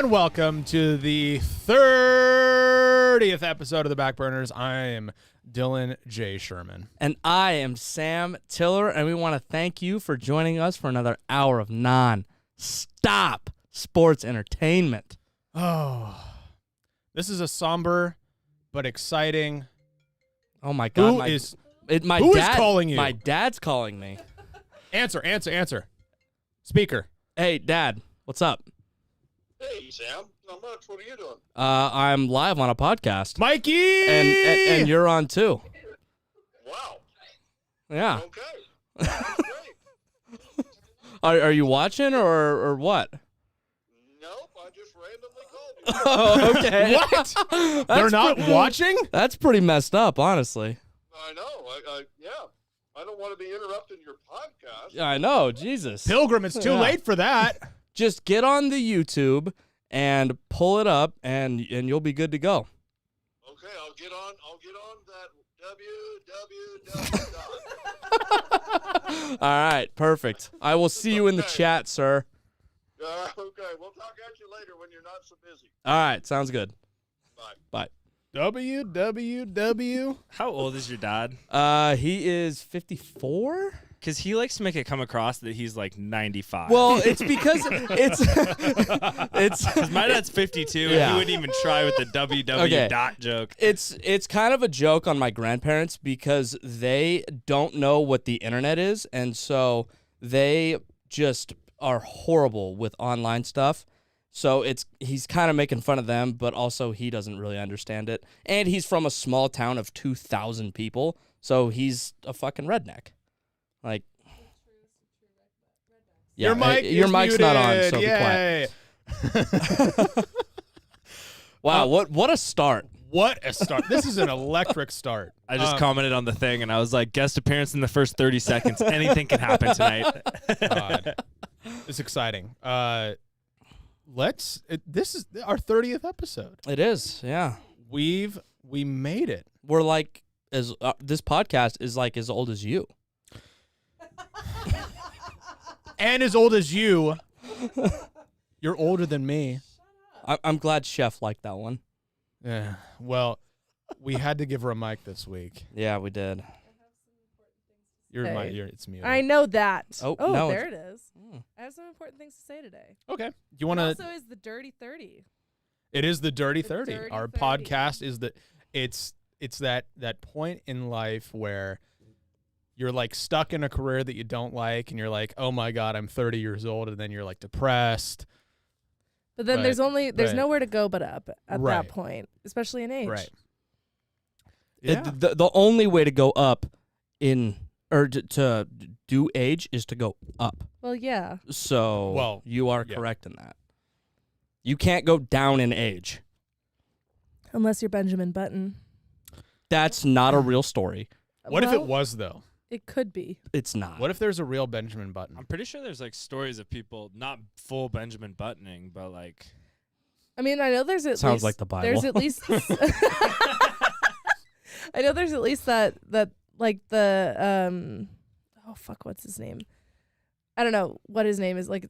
and welcome to the 30th episode of the Backburners. I am Dylan J. Sherman. And I am Sam Tiller, and we want to thank you for joining us for another hour of non-stop sports entertainment. Oh, this is a somber but exciting. Oh my God! Who is calling you? My dad's calling me. Answer. Speaker. Hey, Dad, what's up? Hey, Sam. Not much. What are you doing? I'm live on a podcast. Mikey! And you're on too. Wow. Yeah. Okay. That's great. Are you watching or what? Nope. I just randomly called you. Oh, okay. What? They're not watching? That's pretty messed up, honestly. I know. Yeah. I don't want to be interrupting your podcast. Yeah, I know. Jesus. Pilgrim, it's too late for that. Just get on the YouTube and pull it up, and you'll be good to go. Okay, I'll get on that www. All right, perfect. I will see you in the chat, sir. Okay, we'll talk at you later when you're not so busy. All right, sounds good. Bye. Bye. www. How old is your dad? He is 54. Because he likes to make it come across that he's like 95. Well, it's because it's Because my dad's 52, and Yeah. he wouldn't even try with the WW Okay. dot joke. it's kind of a joke on my grandparents because they don't know what the internet is, and so they just are horrible with online stuff. So he's kind of making fun of them, but also he doesn't really understand it. And he's from a small town of 2,000 people, so he's a fucking redneck. Like, yeah, your mic's not on, so Yay. be quiet. Wow, what a start. What a start. This is an electric start. I just commented on the thing, and I was like, guest appearance in the first 30 seconds. Anything can happen tonight. God. It's exciting. This is our 30th episode. It is, yeah. We made it. We're like, this podcast is like as old as you. And as old as you. You're older than me. I'm glad Chef liked that one. Yeah. Well, we had to give her a mic this week. Yeah, we did. It's muted. I know that. Oh, no. There it is. I have some important things to say today. Okay. Do you want to? Also, is the Dirty 30. It is the Dirty The 30. Dirty Our 30. podcast is it's that point in life where you're like stuck in a career that you don't like, and you're like, oh my God, I'm 30 years old, and then you're like depressed. But then there's right. nowhere to go but up at Right. that point, especially in age. Right. The only way to go up to do age is to go up. Well, yeah. So you are yeah. correct in that. You can't go down in age. Unless you're Benjamin Button. That's not a real story. What if Well, it was though? It could be. It's not. What if there's a real Benjamin Button? I'm pretty sure there's like stories of people, not full Benjamin buttoning, but like. I mean, I know there's at Sounds least like the Bible. There's at least I know there's at least that like the oh fuck, what's his name? I don't know what his name is. Like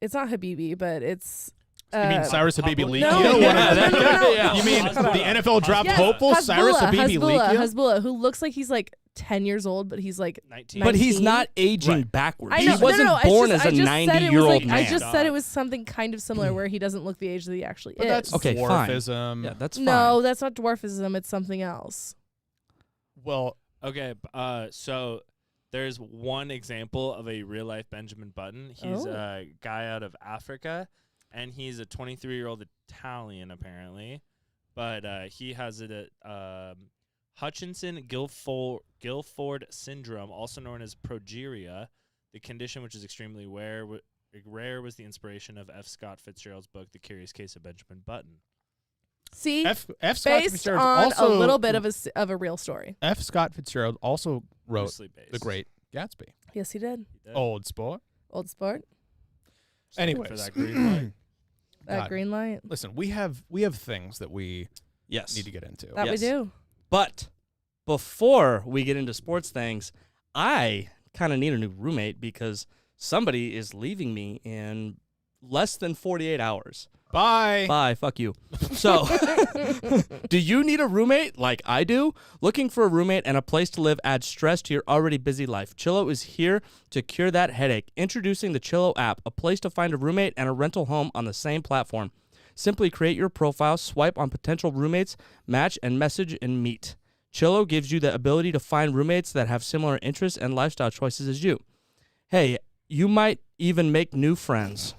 it's not Habibi, but it's You mean Cyrus Habibi Hubble? Leaky? No, You know yeah, what? no. Yeah. You mean Hold on. the NFL draft Yes, hopeful Cyrus Habibi Leaky? Hasbulla, who looks like he's like 10 years old, but he's like 19. But he's 19? not aging Right. backwards. I know. He wasn't no, born I as a just said it was 90-year-old like, man. I just said it was something kind of similar where he doesn't look the age that he actually But is. that's Okay, fine. dwarfism. Yeah, that's fine. No, that's not dwarfism. It's something else. Well, Okay, so there's one example of a real life Benjamin Button. He's a guy out of Africa, and he's a 23-year-old Italian apparently, but he has it at Hutchinson-Gilford syndrome, also known as progeria. The condition, which is extremely rare, was the inspiration of F. Scott Fitzgerald's book, The Curious Case of Benjamin Button. See, F. Scott based Fitzgerald on also a little bit of a real story. F. Scott Fitzgerald also wrote Loosely based. The Great Gatsby. Yes, he did. He did. Old sport. Old sport. Anyways. For that green light. That God. green light. Listen, we have things that we Yes. need to get into. That Yes. we do. But before we get into sports things, I kind of need a new roommate because somebody is leaving me in less than 48 hours. Bye. Bye. Fuck you. So, do you need a roommate like I do? Looking for a roommate and a place to live adds stress to your already busy life. Chillo is here to cure that headache. Introducing the Chillo app, a place to find a roommate and a rental home on the same platform. Simply create your profile, swipe on potential roommates, match, and message and meet. Chillo gives you the ability to find roommates that have similar interests and lifestyle choices as you. Hey, you might even make new friends.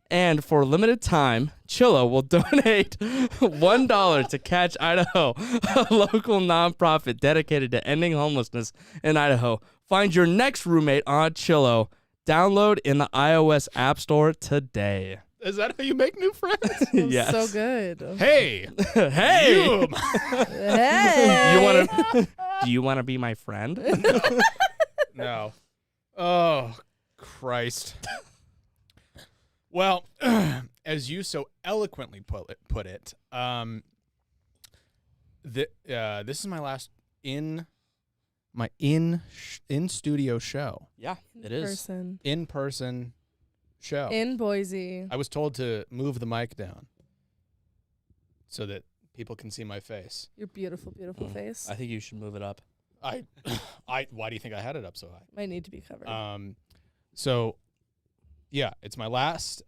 And for a limited time, Chillo will donate $1 to Catch Idaho, a local nonprofit dedicated to ending homelessness in Idaho. Find your next roommate on Chillo. Download in the iOS App Store today. Is that how you make new friends? Yes. So good. Hey. Hey. You. Hey. Do you want to be my friend? No. Oh, Christ. Well, as you so eloquently put it, this is my last in studio show. Yeah, it is. In person show. In Boise. I was told to move the mic down so that people can see my face. Your beautiful, beautiful face. I think you should move it up. Why do you think I had it up so high? Might need to be covered. So yeah, it's my last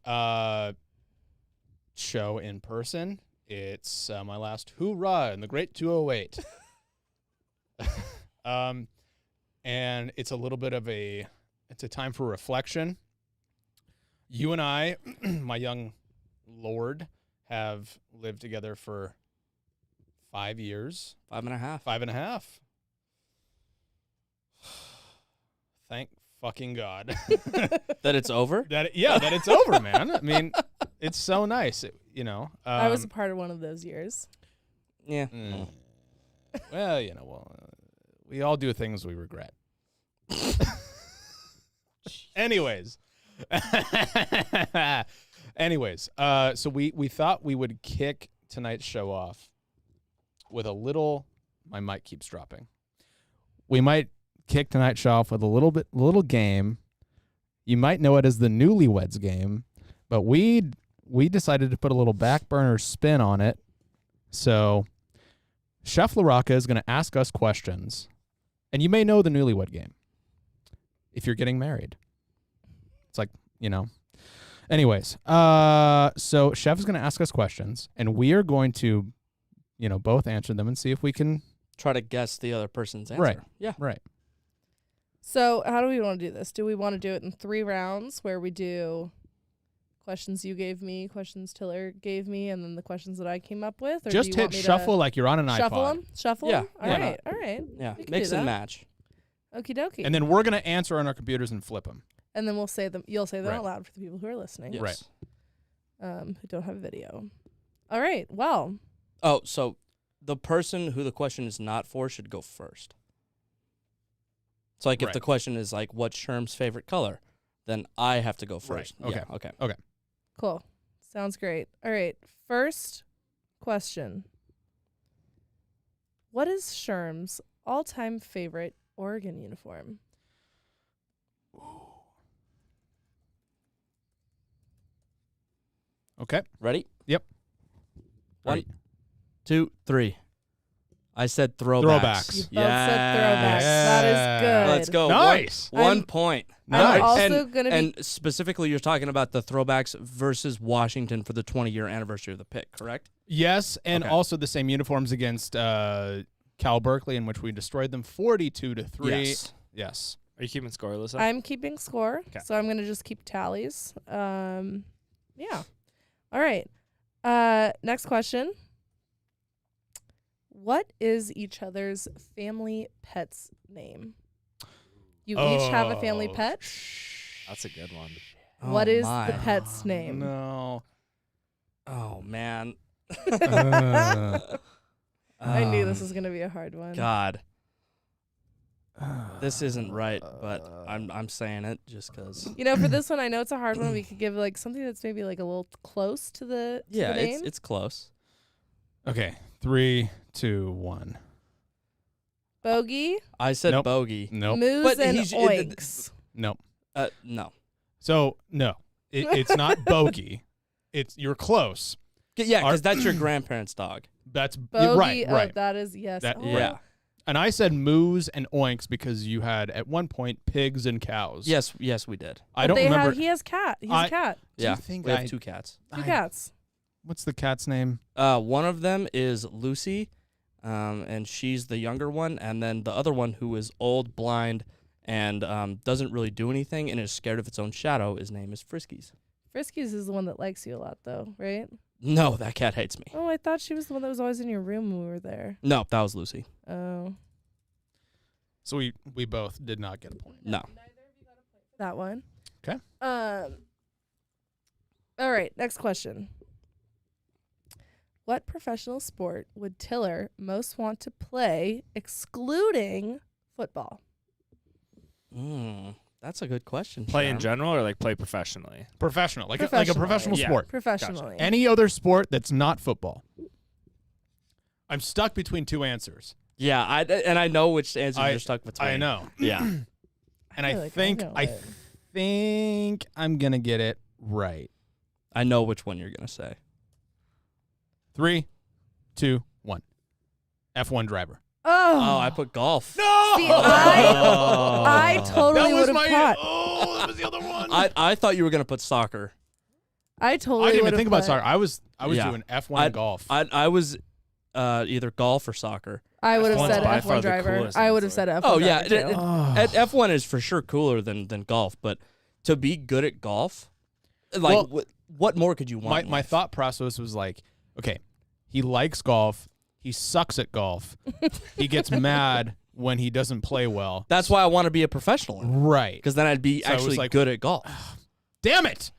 show in person. It's my last hoorah in the great 208. And it's a little bit of it's a time for reflection. You and I, my young lord, have lived together for 5 years. 5.5. 5.5. Thank fucking God. That it's over? that it's over, man. I mean, it's so nice, I was a part of one of those years. Yeah. Well, we all do things we regret. Anyways, so we thought we would kick tonight's show off with a little. My mic keeps dropping. We might kick tonight's show off with a little game. You might know it as the Newlyweds Game, but we decided to put a little Backburners spin on it. So Chef LaRocca is going to ask us questions, and you may know the Newlywed Game if you're getting married. It's like, Anyways, so Chef is going to ask us questions, and we are going to, both answer them and see if we can Try to guess the other person's answer. Right. Yeah. Right. So how do we want to do this? Do we want to do it in 3 rounds where we do questions you gave me, questions Tiller gave me, and then the questions that I came up with? Or Just do you hit want me shuffle to like you're on an shuffle iPod. them? Shuffle Yeah, them? why All not? right. All right. Yeah. We can Mix do and that. match. Okie dokie. And then we're going to answer on our computers and flip them. And then we'll say them. You'll say them Right. out loud for the people who are listening. Yes. Right. Who don't have video. All right. Well, Oh, so the person who the question is not for should go first. So, like, if Right. the question is, like, what's Sherm's favorite color, then I have to go first. Right. Yeah, okay. cool. Sounds great. All right. First question. What is Sherm's all-time favorite Oregon uniform? Okay. Ready? Yep. 1, Ready. 2, 3. I said throwbacks. You both said throwbacks. That is good. Let's go. Nice. One I'm- point. Nice. I'm also going to be... And specifically, you're talking about the throwbacks versus Washington for the 20-year anniversary of the pick, correct? Yes, and Okay. also the same uniforms against Cal Berkeley, in which we destroyed them 42-3. Yes. Yes. Are you keeping score, Alyssa? I'm keeping score, 'Kay. so I'm going to just keep tallies. Yeah. All right. Next question. What is each other's family pet's name? You each have a family Oh, pet. That's a good one. What is my. the pet's name? No. Oh, man. I knew this was going to be a hard one. God. This isn't right, but I'm saying it just because. You know, for this one, I know it's a hard one. We could give like something that's maybe like a little close to the Yeah, name. it's close. Okay. 3, 2, 1. Bogey, I said Nope. bogey. Nope. moose, But and he's- oinks. Nope. No. So, no. It's not Bogey. You're close. Yeah, because that's your grandparents' dog. That's Bogey, right. that is, yes. That- Oh. Yeah. And I said moos and oinks because you had at one point pigs and cows. Yes, we did. I don't They remember. he has cat. He's a cat. Do you Yeah, think we have 2 cats. Two cats. What's the cat's name? One of them is Lucy, and she's the younger one, and then the other one, who is old, blind, and doesn't really do anything and is scared of its own shadow, his name is Friskies. Friskies is the one that likes you a lot, though, right? No, that cat hates me. Oh, I thought she was the one that was always in your room when we were there. No, that was Lucy. Oh. So we both did not get a point. No. That one. Okay. All right, next question. What professional sport would Tiller most want to play, excluding football? That's a good question. Play in Sharm. general or like play professionally? Professional, like a Professionally. professional Yeah. sport. Professionally. Any other sport that's not football. I'm stuck between 2 answers. Yeah, I know which answer you're stuck between. I know. Yeah. And feel I like think know I it. think I'm gonna get it right. I know which one you're gonna say. 3, 2, 1. F1 driver. Oh, I put golf. No. See, I totally that would was have my. caught. Oh, that was the other one. I thought you were gonna put soccer. I I totally didn't would even have think about soccer. I was Yeah. doing F1 and golf. I was either golf or soccer. I would have F1's said by F1 far the driver. coolest I would have answer. said F1 Oh yeah, driver, too. F1 is for sure cooler than golf, but to be good at golf, like Well, what more could you want? in my life? thought process was like, okay, he likes golf. He sucks at golf. He gets mad when he doesn't play well. That's why I want to be a professional, Right. because then I'd be So it was actually like- good at golf. Damn it.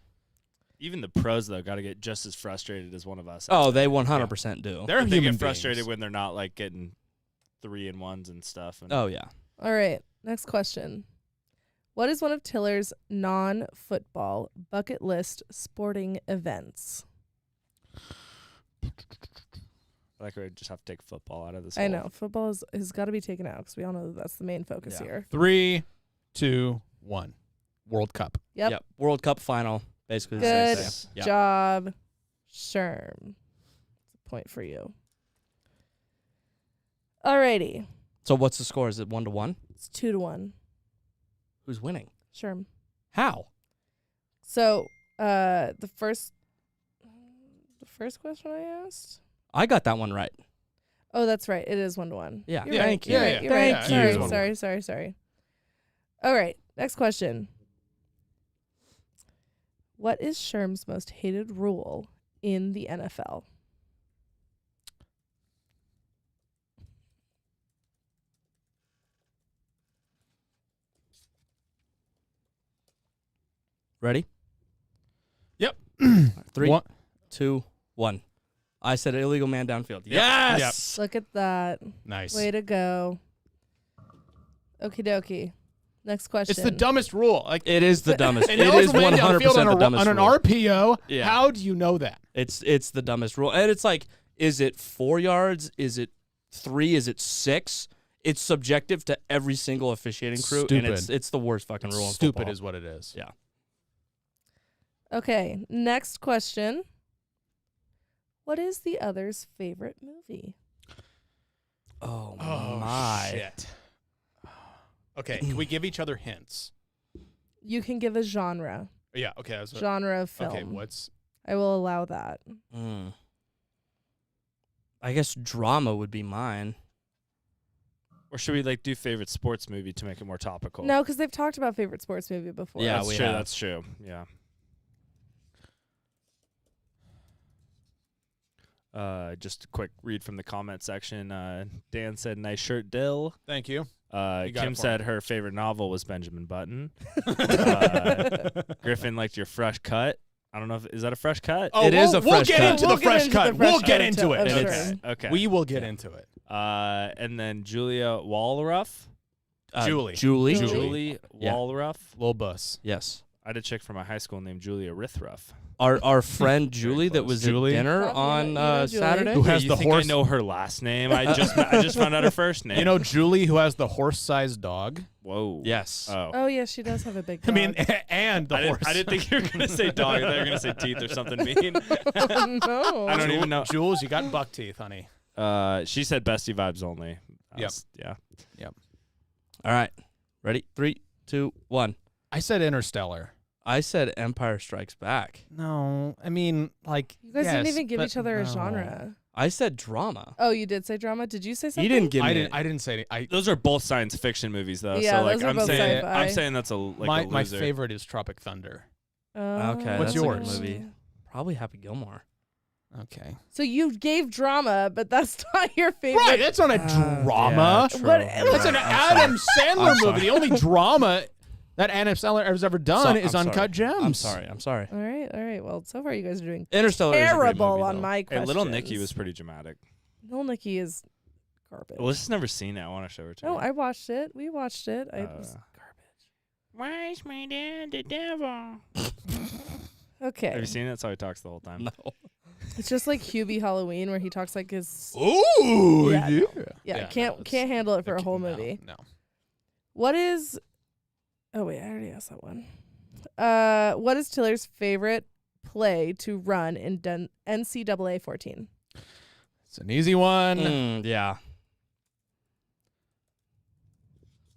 Even the pros though got to get just as frustrated as one of us. Oh, they 100% do. They're They human get frustrated beings. when they're not like getting 3-and-1s and stuff. And Oh yeah. All right, next question. What is one of Tiller's non-football bucket list sporting events? like I just have to take football out of this. I whole- know football has got to be taken out because we all know that's the main focus Yeah. here. 3, 2, 1. World Cup. Yep. World Cup final, basically. Good The same thing. Yeah. job, Sherm. It's a point for you. Alrighty, So what's the score? Is it 1-1? it's 2-1. Who's winning? Sherm. How? So, the first question I asked. I got that one right. Oh, that's right. It is 1-1. Yeah. You're Yeah, right. thank you. You're Yeah, right. yeah. You're right. Thank you. Sorry. All right. Next question. What is Sherm's most hated rule in the NFL? Ready? Yep. 3, One- 2, 1. I said illegal man downfield. Yep. Yes. Look at that. Nice. Way to go. Okie dokie. Next question. It's the dumbest rule. Like It is the dumbest. and it is 100% on the dumbest on an rule. RPO. Yeah. How do you know that? It's the dumbest rule. And it's like, is it 4 yards? Is it 3? Is it 6? It's subjective to every single officiating crew. And Stupid. it's the worst fucking rule in Stupid football. is what it is. Yeah. Okay. Next question. What is the other's favorite movie? Oh, Oh my. shit. Okay, can we give each other hints? You can give a genre. Yeah. Okay. Genre of film. Okay. What's I will allow that. I guess drama would be mine. Or should we like do favorite sports movie to make it more topical? No, because they've talked about favorite sports movie before. Yeah, that's we true. have. That's true. Yeah. Just a quick read from the comment section. Dan said, "Nice shirt, Dill." Thank you. You got Kim it for said her favorite novel was Benjamin Button. Griffin liked your fresh cut. I don't know if is that a fresh cut. Oh, It is a we'll fresh get cut. into We'll the get fresh into cut. the fresh We'll get cut into it. of And sure. Okay. We will get into it. And then Julia Wallruff. Julie. Julie. Julie Yeah. Wallruff. Lil Bus. Yes. I had a chick from my high school named Julia Rithruff. Our friend Julie that was Julie? at dinner Oh, yeah, on you know Julie. Saturday. Who has you the think horse? I know her last name? I just found out her first name. You know Julie, who has the horse-sized dog. Whoa. Yes. Oh. Oh yeah, she does have a big I dog. mean, and the horse. I didn't think you were gonna say dog. I thought you were gonna say teeth or something mean. No. I don't even know. Jules, you got buck teeth, honey. She said bestie vibes only. Yep. Yeah. All right. Ready? 3, 2, 1. I said Interstellar. I said Empire Strikes Back. No, I mean, like, You guys didn't yes, even give but each other a no. genre. I said drama. Oh, you did say drama. Did you say something? He didn't give me. I didn't say any. Those are both science fiction movies, though. Yeah, so like those are I'm both saying, sci-fi. I'm saying that's a my a loser. favorite is Tropic Thunder. Okay, What's that's a good yours? movie. Probably Happy Gilmore. Okay. So you gave drama, but that's not your favorite. Right, that's not a drama. Yeah, true. What- You're That's an right. I'm Adam sorry. Sandler I'm sorry. movie. The only drama that Adam Sandler has ever done is I'm Uncut sorry. Gems. I'm sorry. All right. Well, so far you guys are doing Interstellar is a great terrible movie, on though. my Hey, questions. Little Nicky was pretty dramatic. Little Nicky is garbage. Alyssa's never seen it. I want to show her to No, you. I watched it. We watched it. It was garbage. Why is my dad the devil? Okay. Have you seen it? That's how he talks the whole time. No. It's just like Hubie Halloween where he talks like his Ooh, Yeah, yeah. no. Yeah, can't handle it for a whole No, movie. No. What is Oh wait, I already asked that one. What is Tiller's favorite play to run in NCAA 14? It's an easy one. Yeah.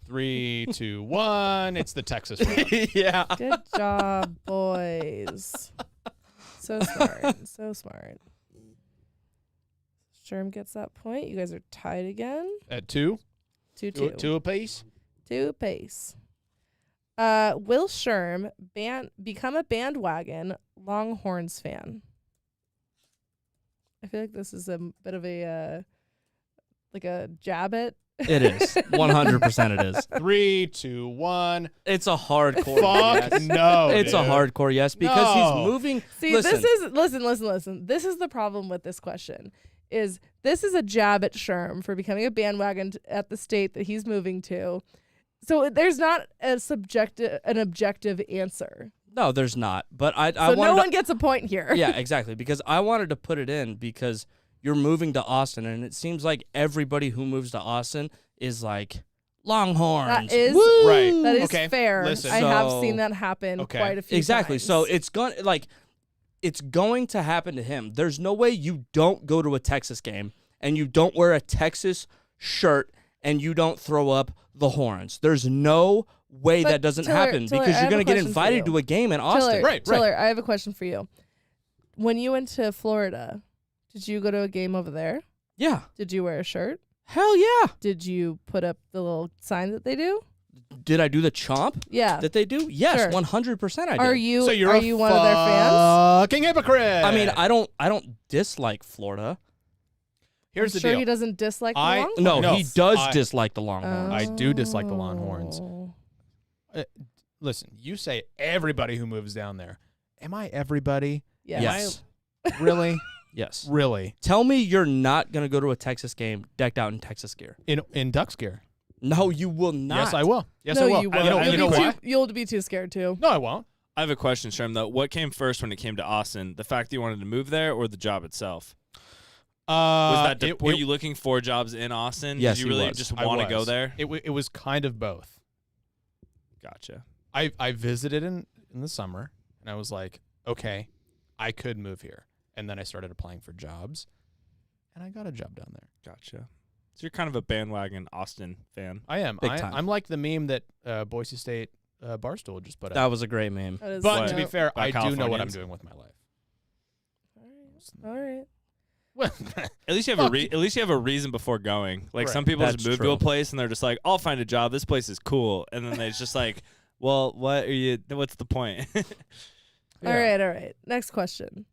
3, 2, 1. It's the Texas one. Yeah. Good job, boys. So smart. So smart. Sherm gets that point. You guys are tied again. At 2? 2-2. 2 apiece? 2 apiece. Will Sherm become a bandwagon Longhorns fan? I feel like this is a bit of a like a jab at. It is. 100% it is. 3, 2, 1. It's a hardcore Fuck yes. no. It's a dude. hardcore yes because No. he's moving. See, listen, listen. This is the problem with this question. This is a jab at Sherm for becoming a bandwagon at the state that he's moving to. So there's not an objective answer. No, there's not. But I So wanted no one gets a point here. Yeah, exactly. Because I wanted to put it in because you're moving to Austin, and it seems like everybody who moves to Austin is like Longhorns. That is Woo! Right. That is Okay, fair. listen. I have So- seen that happen Okay. quite a few Exactly. times. So it's going to happen to him. There's no way you don't go to a Texas game and you don't wear a Texas shirt and you don't throw up the horns. There's no way But that doesn't Tiller, happen Tiller, because I you're have going a to get question for invited you. to a game in Austin. Right. Tiller, I have a question for you. When you went to Florida, did you go to a game over there? Yeah. Did you wear a shirt? Hell yeah. Did you put up the little sign that they do? Did I do the chomp Yeah. that they do? Yes, Sure. 100% I did. Are you So you're are a you one of their fans? fucking hypocrite. I mean, I don't dislike Florida. Here's I'm the sure deal. he doesn't dislike the I- Longhorns? No, No, he does I- dislike the Longhorns. I do dislike the Longhorns. Oh. Listen, you say everybody who moves down there. Am I everybody? Yes. Yes. Really? Yes. Really? Tell me you're not going to go to a Texas game decked out in Texas gear. In Ducks gear? No, you will not. Yes, I will. Yes, no, I will. you I won't. know- I You'll, know be why. you'll be too scared too. No, I won't. I have a question, Sherm, though. What came first when it came to Austin? The fact that you wanted to move there or the job itself? Were you looking for jobs in Austin? Yes, Did you he really was. just I want to was. go there? It was kind of both. Gotcha. I visited in the summer, and I was like, okay, I could move here. And then I started applying for jobs, and I got a job down there. Gotcha. So you're kind of a bandwagon Austin fan. I am. Big time. I'm like the meme that Boise State Barstool just put That out. was a great meme. That is But What? to be fair, By I do know what I'm Californians? doing with my life. All right. Well, At least you have at least you have a reason before going. Like some Right. people That's just move to true. a place and they're just like, "I'll find a job. This place is cool," and then it's just like, "Well, what are you? What's the point?" All right. Next question.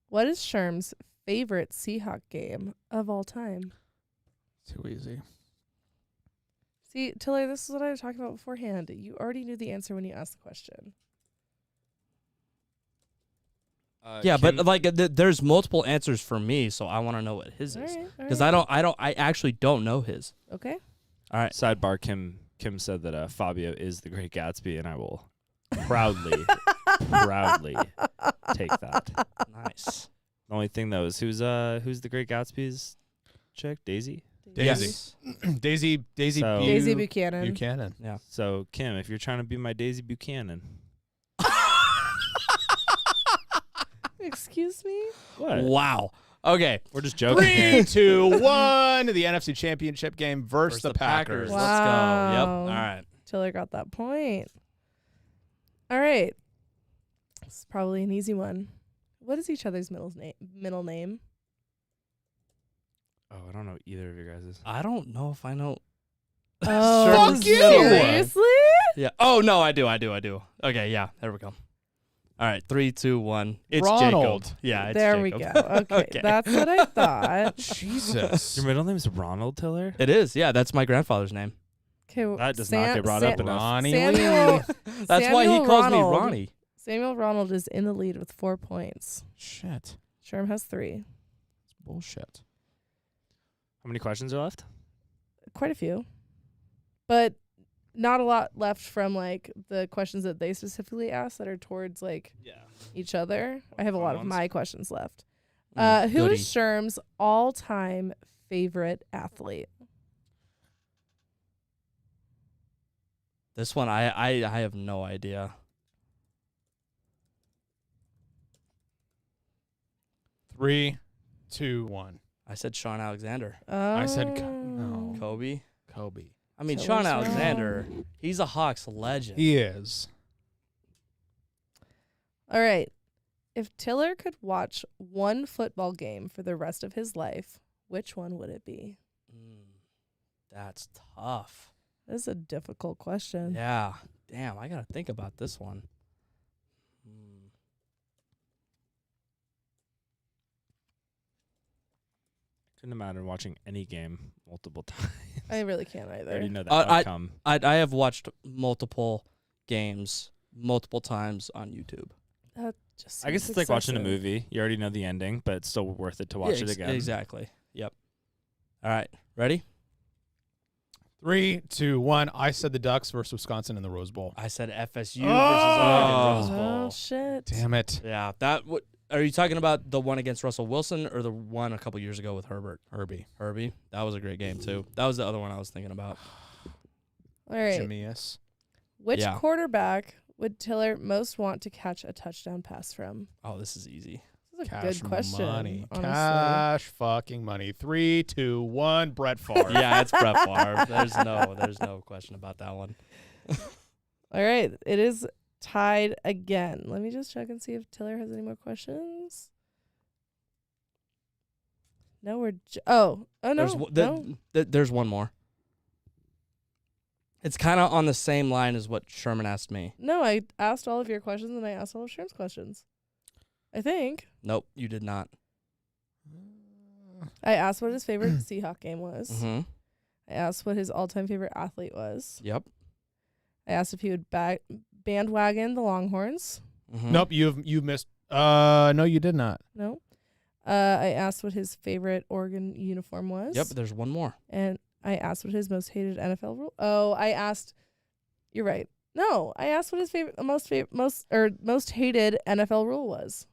What is Sherm's favorite Seahawk game of all time? Too easy. See, Tiller, this is what I was talking about beforehand. You already knew the answer when you asked the question. Yeah, but like there's multiple answers for me, so I want to know what his All is. right. Because I actually don't know his. Okay. All right. Sidebar: Kim said that Fabio is the Great Gatsby, and I will proudly take that. Nice. The only thing though is who's the Great Gatsby's chick? Daisy. Daisy. Yes. Daisy So- Daisy Buchanan. Buchanan. Yeah. So Kim, if you're trying to be my Daisy Buchanan, Excuse me? what? Wow. Okay. We're just joking 3, here. 2, 1. The NFC Championship game versus the Packers. Wow. Let's go. Yep. All right. Tiller got that point. All right. This is probably an easy one. What is each other's middle name? Oh, I don't know either of your guys'. I don't know if I know. Oh, Fuck you! seriously? Yeah. Oh no, I do. Okay. Yeah. There we go. All right. 3, 2, 1. It's Ronald. Jacob. Yeah. It's There Jacob. we go. Okay, that's what I thought. Jesus. Your middle name is Ronald Tiller? It is. Yeah. That's my grandfather's name. Okay, That does not get brought up enough. Ronnie Samuel, Lee. That's why he Samuel calls Ronald. me Ronnie. Samuel Ronald is in the lead with 4 points. Shit. Sherm has 3. It's bullshit. How many questions are left? Quite a few. But not a lot left from like the questions that they specifically asked that are towards like each other. I have a lot of ones. my questions left. Who Goody. is Sherm's all-time favorite athlete? This one, I have no idea. 3, 2, 1. I said Sean Alexander. I said Oh. no. Kobe. Kobe. I mean, So Sean is Alexander, he's a Hawks legend. He is. All right. If Tiller could watch one football game for the rest of his life, which one would it be? That's tough. This is a difficult question. Yeah. Damn, I got to think about this one. Couldn't imagine watching any game multiple times. I really can't I either. already know the I- outcome. I have watched multiple games multiple times on YouTube. That just I guess seems it's like watching a excessive. movie. You already know the ending, but it's still worth it to watch it again. Exactly. Yep. All right. Ready? 3, 2, 1. I said the Ducks versus Wisconsin in the Rose Bowl. I said FSU Oh. versus Oregon Rose Oh, Bowl. shit. Damn it. Yeah, that are you talking about the one against Russell Wilson or the one a couple years ago with Herbie? Herbie. That was a great game too. That was the other one I was thinking about. All right. Jimmyus. Which Yeah. quarterback would Tiller most want to catch a touchdown pass from? Oh, this is easy. This is a Cash good question. money. Honestly. Cash fucking money. 3, 2, 1. Brett Favre. Yeah, it's Brett Favre. There's no question about that one. All right. It is tied again. Let me just check and see if Tiller has any more questions. No, we're no. There's one more. It's kind of on the same line as what Sherman asked me. No, I asked all of your questions and I asked all of Sherm's questions. I think. Nope, you did not. I asked what his favorite Seahawk game was. Mm-hmm. I asked what his all-time favorite athlete was. Yep. I asked if he would bandwagon the Longhorns. Mm-hmm. Nope, you've missed. No, you did not. No. I asked what his favorite Oregon uniform was. Yep, there's one more. And I asked what his most hated NFL rule. Oh, I asked. You're right. No, I asked what his most hated NFL rule was.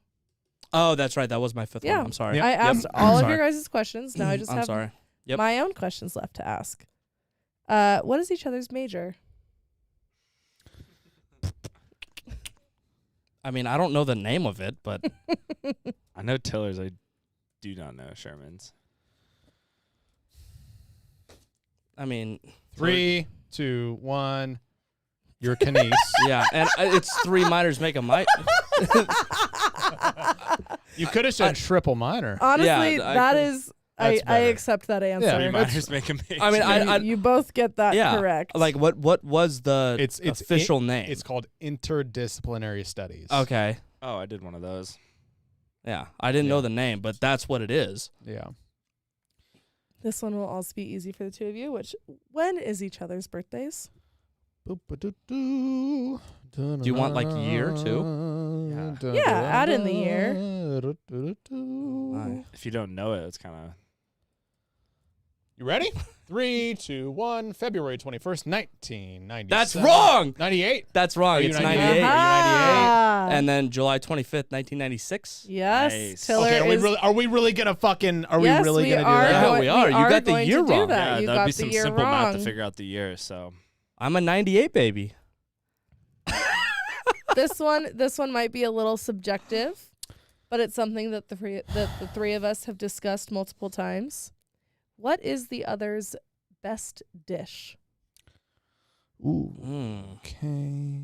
Oh, that's right. That was my fifth Yeah. one. I'm sorry. Yep. I asked all of Sorry. your guys' questions. Now I just I'm have sorry. Yep. my own questions left to ask. What is each other's major? I mean, I don't know the name of it, but I know Tiller's. I do not know Sherman's. I mean, 3, 2, 1. You're Canese. yeah, and it's 3 minors make a mic. You could have said triple minor. Honestly, I that could- is That's I better. accept that answer. Yeah, Three that's- minors make a major. I mean, you both get that yeah, correct. like what was the It's official name? It's called interdisciplinary studies. Okay. oh, I did one of those. Yeah, I didn't know the name, but that's what it is. Yeah. This one will also be easy for the two of you. When is each other's birthdays? Do you want, like, year, too? Yeah, add in the year. Nice. If you don't know it, it's kind of. You ready? 3, 2, 1. February 21st, 1997. That's wrong. 98. That's wrong. Are you It's 98? 98. Ah. And then July 25th, 1996. Yes, Nice. Tiller Okay, is. are we really gonna fucking? Are Yes, we really we gonna do are that? Yeah, going- we are. You got the going year to do wrong. that. Yeah, You that'd got be the some year simple math to wrong. figure out the year. So I'm a 98 baby. This one might be a little subjective, but it's something that the three of us have discussed multiple times. What is the other's best dish? Ooh. Mm. Okay.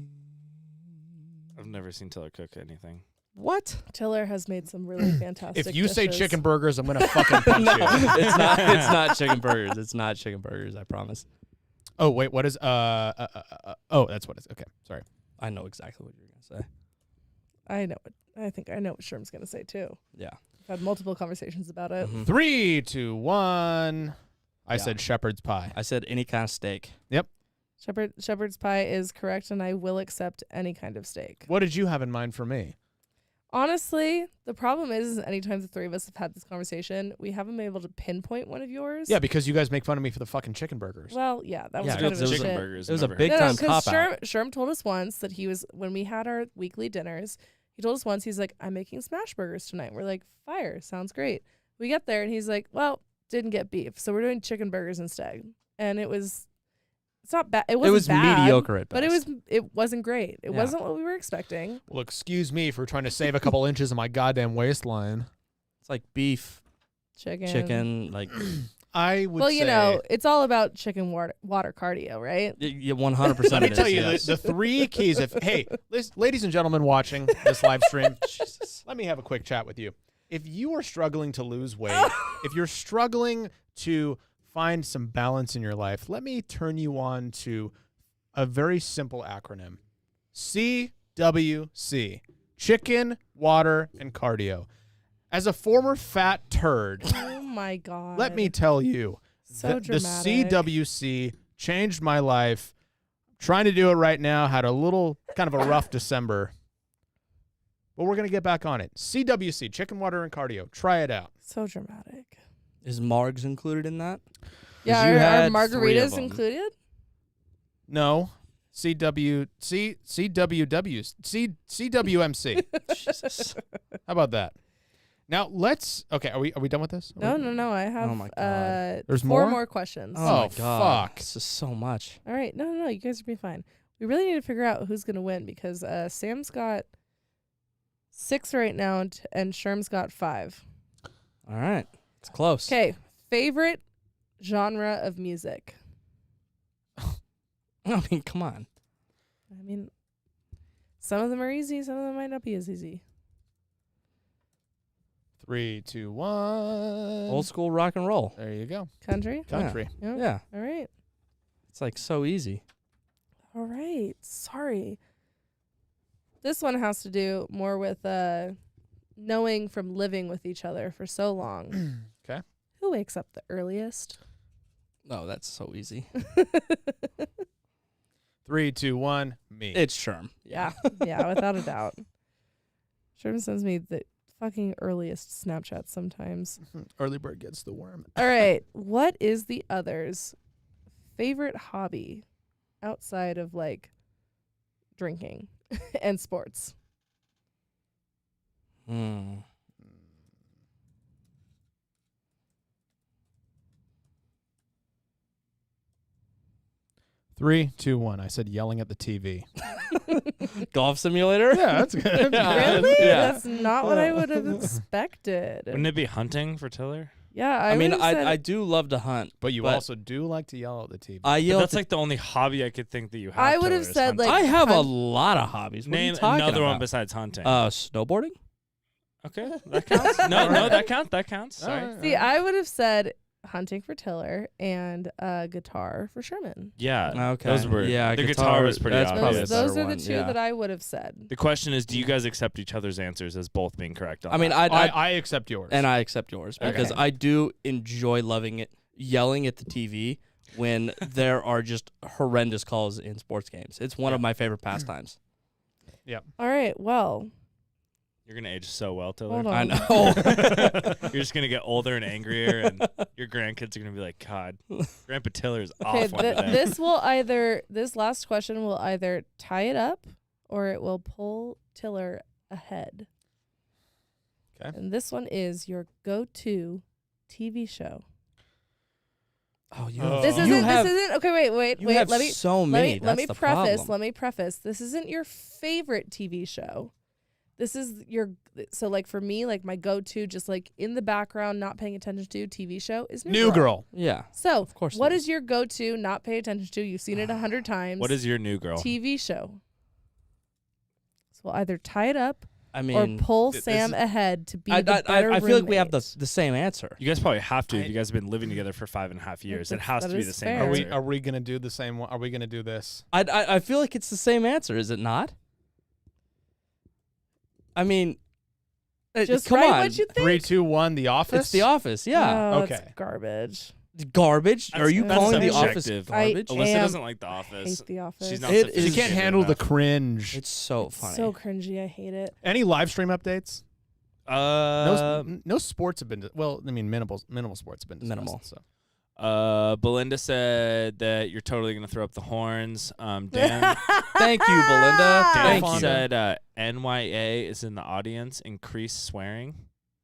I've never seen Tiller cook anything. What? Tiller has made some really fantastic. If you say dishes. chicken burgers, I'm gonna fucking punch No, you. it's not. It's not chicken burgers. It's not chicken burgers. I promise. Oh wait, what is oh, that's what it's. Okay, sorry. I know exactly what you're gonna say. I know it. I think I know what Sherm's gonna say too. Yeah. I've had multiple conversations about it. Mhm. 3, 2, 1. I Yeah. said shepherd's pie. I said any kind of steak. Shepherd's pie is correct, and I will accept any kind of steak. What did you have in mind for me? Honestly, the problem is anytime the three of us have had this conversation, we haven't been able to pinpoint one of yours. Yeah, because you guys make fun of me for the fucking chicken burgers. Well, yeah, that was Yeah, kind of it a was shit. chicken burgers. It was a never big heard. time because cop out. Sherm told us once that he was, when we had our weekly dinners, he told us once, he's like, I'm making smash burgers tonight. We're like, fire, sounds great. We get there and he's like, well, didn't get beef, so we're doing chicken burgers instead. And it's not bad. It It was bad, mediocre at best. but it wasn't great. It Yeah. wasn't what we were expecting. Well, excuse me for trying to save a couple inches of my goddamn waistline. It's like beef, chicken, like I would Well, say. you know, it's all about chicken water cardio, right? you 100%. Let me it tell is, you yes. the three keys. Hey, ladies and gentlemen watching this live stream, let me have a quick chat with you. If you are struggling to lose weight, if you're struggling to find some balance in your life, let me turn you on to a very simple acronym. CWC. Chicken, water, and cardio. As a former fat turd, Oh my god. let me tell you, So the dramatic. CWC changed my life. Trying to do it right now. Had a little kind of a rough December. But we're going to get back on it. CWC, chicken, water, and cardio. Try it out. So dramatic. Is Margs included in that? Yeah, you are had 3 of margaritas them. included? No. CWMC. Jesus. How about that? Now let's. Okay, are we done with this? No. I have Oh my God. There's 4 more? more questions. Oh, Oh, my God. fuck. This is so much. All right. No. You guys are being fine. We really need to figure out who's going to win because Sam's got 6 right now and Sherm's got 5. All right. It's close. Okay. Favorite genre of music? I mean, come on. I mean, some of them are easy. Some of them might not be as easy. 3, 2, 1. Old school rock and roll. There you go. Country? Country. Yeah. Yeah. All right. It's like so easy. All right. Sorry. This one has to do more with knowing from living with each other for so long. Okay. Who wakes up the earliest? Oh, that's so easy. 3, 2, 1. Me. It's Sherm. Yeah. Yeah, without a doubt. Sherman sends me the fucking earliest Snapchats sometimes. Early bird gets the worm. All right. What is the other's favorite hobby outside of like drinking and sports? Hmm. 3, 2, 1. I said yelling at the TV. Golf simulator? Yeah, that's good. Yeah. Really? Yeah. That's not what I would have expected. Wouldn't it be hunting for Tiller? Yeah, I mean, would've said I do love to hunt. But you But- also do like to yell at the TV. I But yell. that's at like the only hobby I could think that you have. I would have Tiller, is said, hunting. like, I have a hunt- lot of hobbies. What are Name you talking another one about? besides hunting. Snowboarding? Okay, that counts. No, that counts. That counts. Sorry. All right. See, I would have said hunting for Tiller and guitar for Sherman. Yeah. Okay. Those were. Yeah, The guitar- guitar was pretty that's obvious. probably the Those better are the one, two yeah. that I would have said. The question is, do you guys accept each other's answers as both being correct? On I mean, that? I accept yours. and I accept yours because Okay. I do enjoy loving it, yelling at the TV when there are just horrendous calls in sports games. It's one of my favorite pastimes. All right, well, You're gonna age so well, Tiller. Hold on. I know. You're just gonna get older and angrier, and your grandkids are gonna be like, God, Grandpa Tiller's Okay, off one today. this last question will either tie it up or it will pull Tiller ahead. Okay. And this one is your go-to TV show. Oh, you Oh. This you isn't. have, This isn't. Okay, wait. you have Let me. so Let many. me. That's Let me the preface. problem. Let me preface. This isn't your favorite TV show. This is your. So like for me, like my go-to, just like in the background, not paying attention to TV show is New Girl. Yeah. So Of course it what is. is your go-to, not pay attention to? You've seen it 100 times. What is your new girl? TV show? So we'll either tie it up I or mean, pull this Sam is- ahead to be I the better feel like we have roommate. the same answer. You guys probably have to. If you guys have been living together for 5.5 years, it has that to be is the same fair. answer. Are we gonna do the same one? Are we gonna do this? I feel like it's the same answer, is it not? I mean, Just come write on. what you think. 3, 2, 1. The Office. It's The Office, yeah. Oh, Okay. it's garbage. Garbage? Are you That's calling The subjective. Office garbage? I Alyssa am- doesn't like The Office. Hate The Office. She's not It is- She can't sophisticated handle the enough. cringe. It's so funny. So cringy. I hate it. Any live stream updates? Uh, No sports have been. Well, I mean, minimal sports have been discussed. Minimal. So. Belinda said that you're totally gonna throw up the horns. Dan, Thank you, Belinda. Dan Thank Fonda. you. said NYA is in the audience. Increase swearing.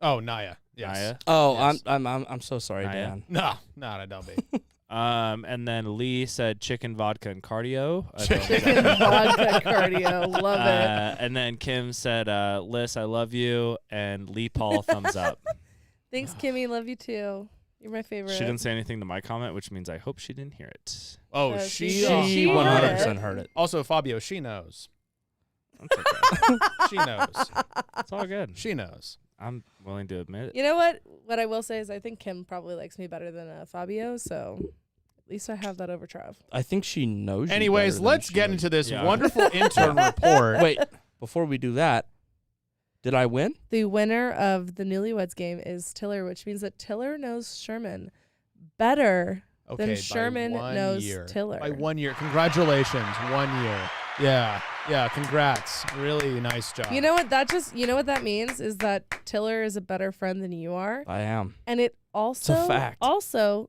Oh, Naya. Yes. Naya. Oh, Yes. I'm so sorry, Naya. Dan. No, don't be. And then Lee said chicken, vodka, and cardio. I don't know Chicken that. vodka cardio. Love it. And then Kim said, Liz, I love you. And Lee Paul, thumbs up. Thanks, Kimmy. Love you too. You're my favorite. She didn't say anything to my comment, which means I hope she didn't hear it. Oh, she she. did. She She heard 100% heard it. Also, Fabio, she knows. That's okay. She knows. It's all good. She knows. I'm willing to admit it. You know what? What I will say is I think Kim probably likes me better than Fabio, so at least I have that over Trav. I think she knows. you Anyways, better than let's she get knows into this Yeah. wonderful intern report. Wait, before we do that, did I win? The winner of the Newlyweds Game is Tiller, which means that Tiller knows Sherman better Okay, than by Sherman 1 knows year. Tiller. By 1 year. Congratulations. 1 year. Yeah, congrats. Really nice job. You know what that means is that Tiller is a better friend than you are. I am. And it also fact. also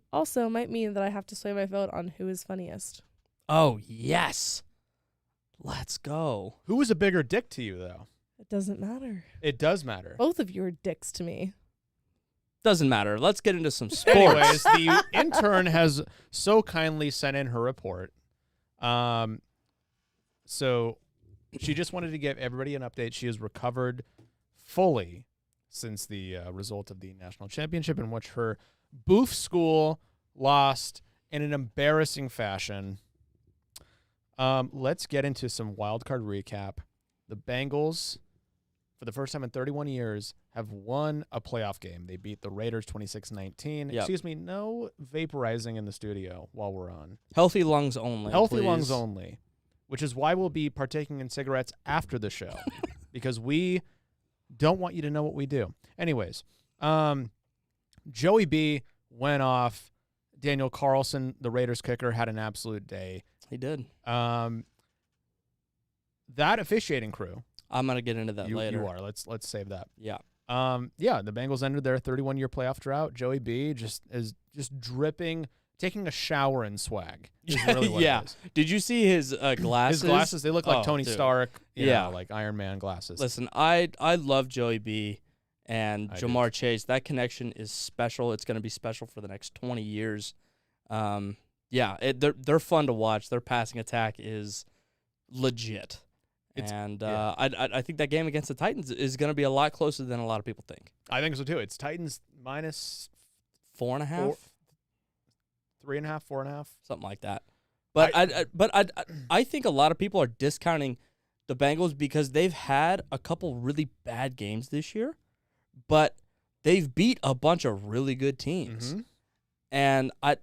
might mean that I have to sway my vote on who is funniest. Oh, yes. Let's go. Who was a bigger dick to you, though? It doesn't matter. It does matter. Both of you are dicks to me. Doesn't matter. Let's get into some sports. Anyways, the intern has so kindly sent in her report. So she just wanted to give everybody an update. She has recovered fully since the result of the national championship, in which her boof school lost in an embarrassing fashion. Let's get into some wild card recap. The Bengals, for the first time in 31 years, have won a playoff game. They beat the Raiders 26-19. Yep. Excuse me, no vaporizing in the studio while we're on. Healthy lungs only. Healthy please. lungs only, which is why we'll be partaking in cigarettes after the show because we don't want you to know what we do. Anyways, Joey B went off. Daniel Carlson, the Raiders kicker, had an absolute day. He did. That officiating crew. I'm gonna get into that You later. are. Let's save that. Yeah. The Bengals ended their 31-year playoff drought. Joey B is dripping, taking a shower in swag. Is really what Yeah. it is. Did you see his glasses? His glasses, they look like Oh, Tony dude. Stark. You Yeah. know, like Iron Man glasses. Listen, I love Joey B and I do Jamar Chase. That connection is special. It's gonna be special for the next 20 years. They're fun to watch. Their passing attack is legit. I think that game against the Titans is going to be a lot closer than a lot of people think. I think so too. It's Titans minus 4.5, 3.5, 4.5. something like that. But I think a lot of people are discounting the Bengals because they've had a couple really bad games this year, but they've beat a bunch of really good teams. Mm-hmm. And I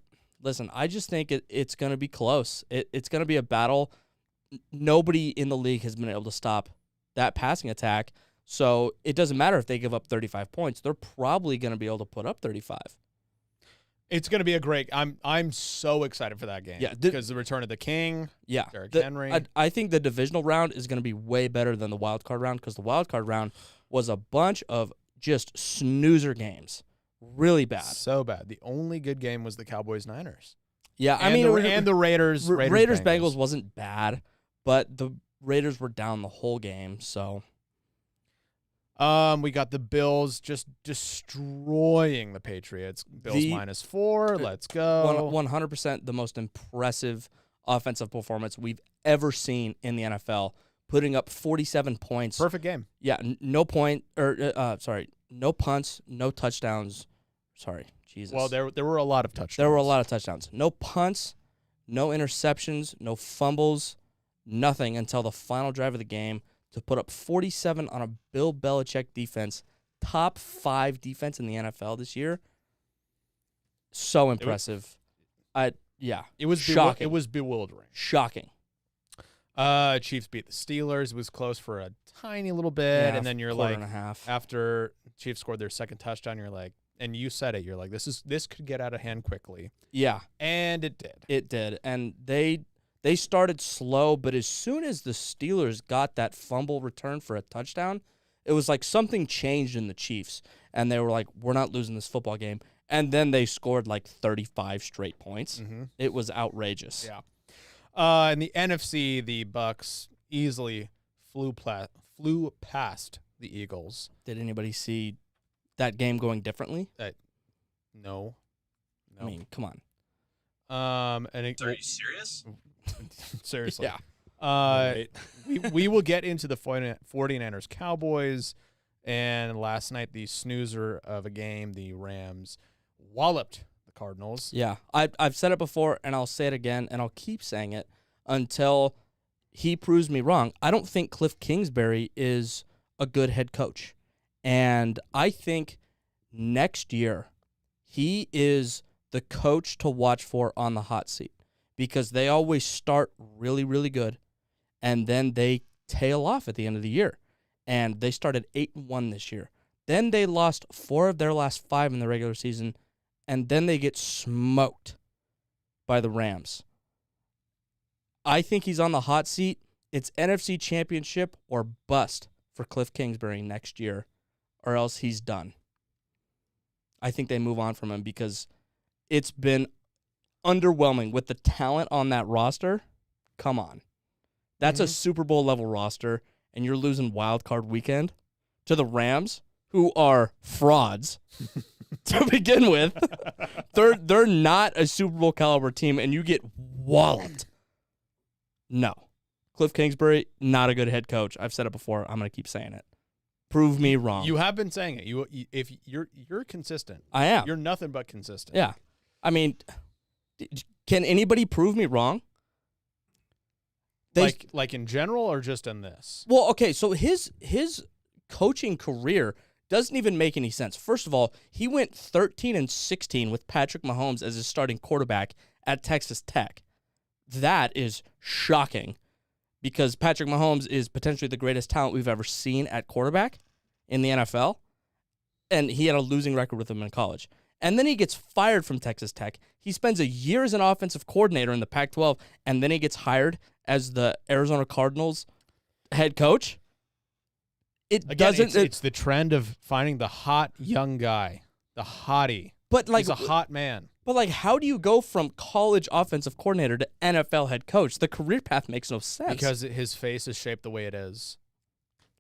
just think it's going to be close. It's going to be a battle. Nobody in the league has been able to stop that passing attack. So it doesn't matter if they give up 35 points. They're probably going to be able to put up 35. It's going to be a great. I'm so excited for that game. Yeah, because the return of the King. Yeah. Derrick Henry. I think the divisional round is going to be way better than the wild card round because the wild card round was a bunch of just snoozer games. Really bad. So bad. The only good game was the Cowboys-Niners. Yeah, I And mean, the Raiders. Raiders Bengals wasn't bad, but the Raiders were down the whole game, so. We got the Bills just destroying the Patriots. Bills -4. Let's go. 100% the most impressive offensive performance we've ever seen in the NFL, putting up 47 points. Perfect game. Yeah, no punts, no touchdowns. Sorry, Jesus. Well, there were a lot of touchdowns. There were a lot of touchdowns. No punts, no interceptions, no fumbles, nothing until the final drive of the game to put up 47 on a Bill Belichick defense, top 5 defense in the NFL this year. So impressive. It was shocking. It was bewildering. Shocking. Chiefs beat the Steelers. It was close for a tiny little bit, and then you're quarter like, and a half. after Chiefs scored their second touchdown, you're like, and you said it, you're like, this could get out of hand quickly. Yeah, and it did. It did, and they started slow, but as soon as the Steelers got that fumble return for a touchdown, it was like something changed in the Chiefs, and they were like, we're not losing this football game. And then they scored like 35 straight points. Mm-hmm. It was outrageous. Yeah. In the NFC, the Bucks easily flew past the Eagles. Did anybody see that game going differently? No. I mean, come on. Are you serious? Seriously. Yeah. We will get into the 49ers Cowboys, and last night the snoozer of a game, the Rams walloped the Cardinals. Yeah. I've said it before, and I'll say it again, and I'll keep saying it until he proves me wrong. I don't think Cliff Kingsbury is a good head coach. And I think next year he is the coach to watch for on the hot seat, because they always start really, really good, and then they tail off at the end of the year. And they started 8-1 this year. Then they lost 4 of their last 5 in the regular season, and then they get smoked by the Rams. I think he's on the hot seat. It's NFC Championship or bust for Cliff Kingsbury next year, or else he's done. I think they move on from him because it's been underwhelming with the talent on that roster. Come on. That's a Super Bowl level roster, and you're losing wild card weekend to the Rams, who are frauds to begin with. They're not a Super Bowl caliber team, and you get walloped. No. Cliff Kingsbury, not a good head coach. I've said it before. I'm going to keep saying it. Prove me wrong. You have been saying it. If you're consistent. I am. You're nothing but consistent. Yeah. I mean, can anybody prove me wrong? Like in general or just in this? Well, okay, so his coaching career doesn't even make any sense. First of all, he went 13-16 with Patrick Mahomes as his starting quarterback at Texas Tech. That is shocking, because Patrick Mahomes is potentially the greatest talent we've ever seen at quarterback in the NFL, and he had a losing record with him in college. And then he gets fired from Texas Tech. He spends a year as an offensive coordinator in the Pac-12, and then he gets hired as the Arizona Cardinals head coach. It's the trend of finding the hot young guy, the hottie. But like, he's a hot man. But like, how do you go from college offensive coordinator to NFL head coach? The career path makes no sense. Because his face is shaped the way it is.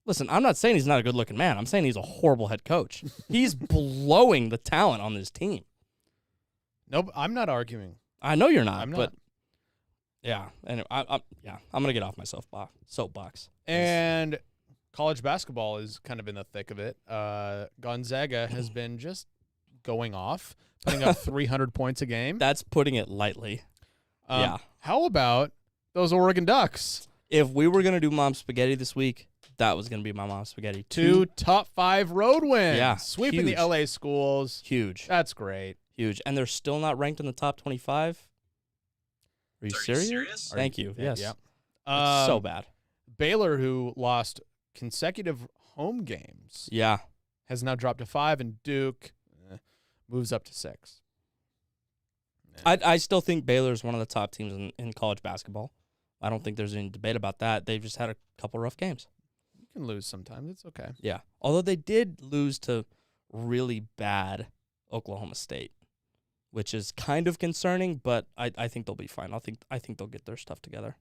Listen, I'm not saying he's not a good-looking man. I'm saying he's a horrible head coach. He's blowing the talent on this team. Nope, I'm not arguing. I know you're not. I'm not. But yeah, anyway, I'm gonna get off my soapbox. And college basketball is kind of in the thick of it. Gonzaga has been just going off, putting up 300 points a game. That's putting it lightly. Yeah. How about those Oregon Ducks? If we were gonna do Mom Spaghetti this week, that was gonna be my Mom Spaghetti. 2 top 5 road wins. Yeah, Sweeping huge. the LA schools. Huge. That's great. Huge. And they're still not ranked in the top 25? Are you serious? Thank you. Yes. Yeah. It's so bad. Baylor, who lost consecutive home games, has now dropped to 5, and Duke moves up to 6. I still think Baylor is one of the top teams in college basketball. I don't think there's any debate about that. They've just had a couple rough games. can lose sometimes. It's okay. Yeah. Although they did lose to really bad Oklahoma State, which is kind of concerning, but I think they'll be fine. I think they'll get their stuff together.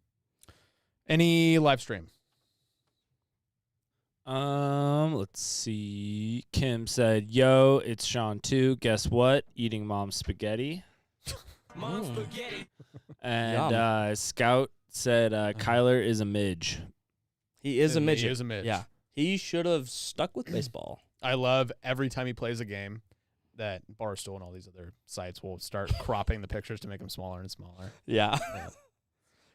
Any live stream? Let's see. Kim said, "Yo, it's Sean too. Guess what? Eating mom's spaghetti." Mom's spaghetti. And Scout said, "Kyler is a midge." He is a He midget. is a midge. Yeah. He should have stuck with baseball. I love every time he plays a game that Barstool and all these other sites will start cropping the pictures to make them smaller and smaller. Yeah. Yeah.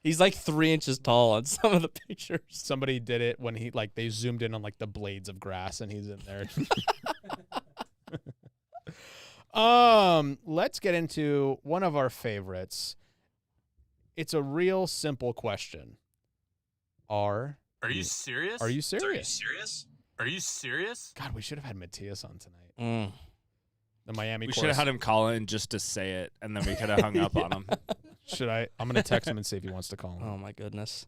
He's like 3 inches tall on some of the pictures. Somebody did it when they zoomed in on like the blades of grass and he's in there. Let's get into one of our favorites. It's a real simple question. Are you serious? Are you serious? Are you serious? Are you serious? God, we should have had Matthias on tonight. Mm. The Miami We chorus. should have had him call in just to say it, and then we could have hung up on him. Should I? I'm going to text him and see if he wants to call him. Oh, my goodness.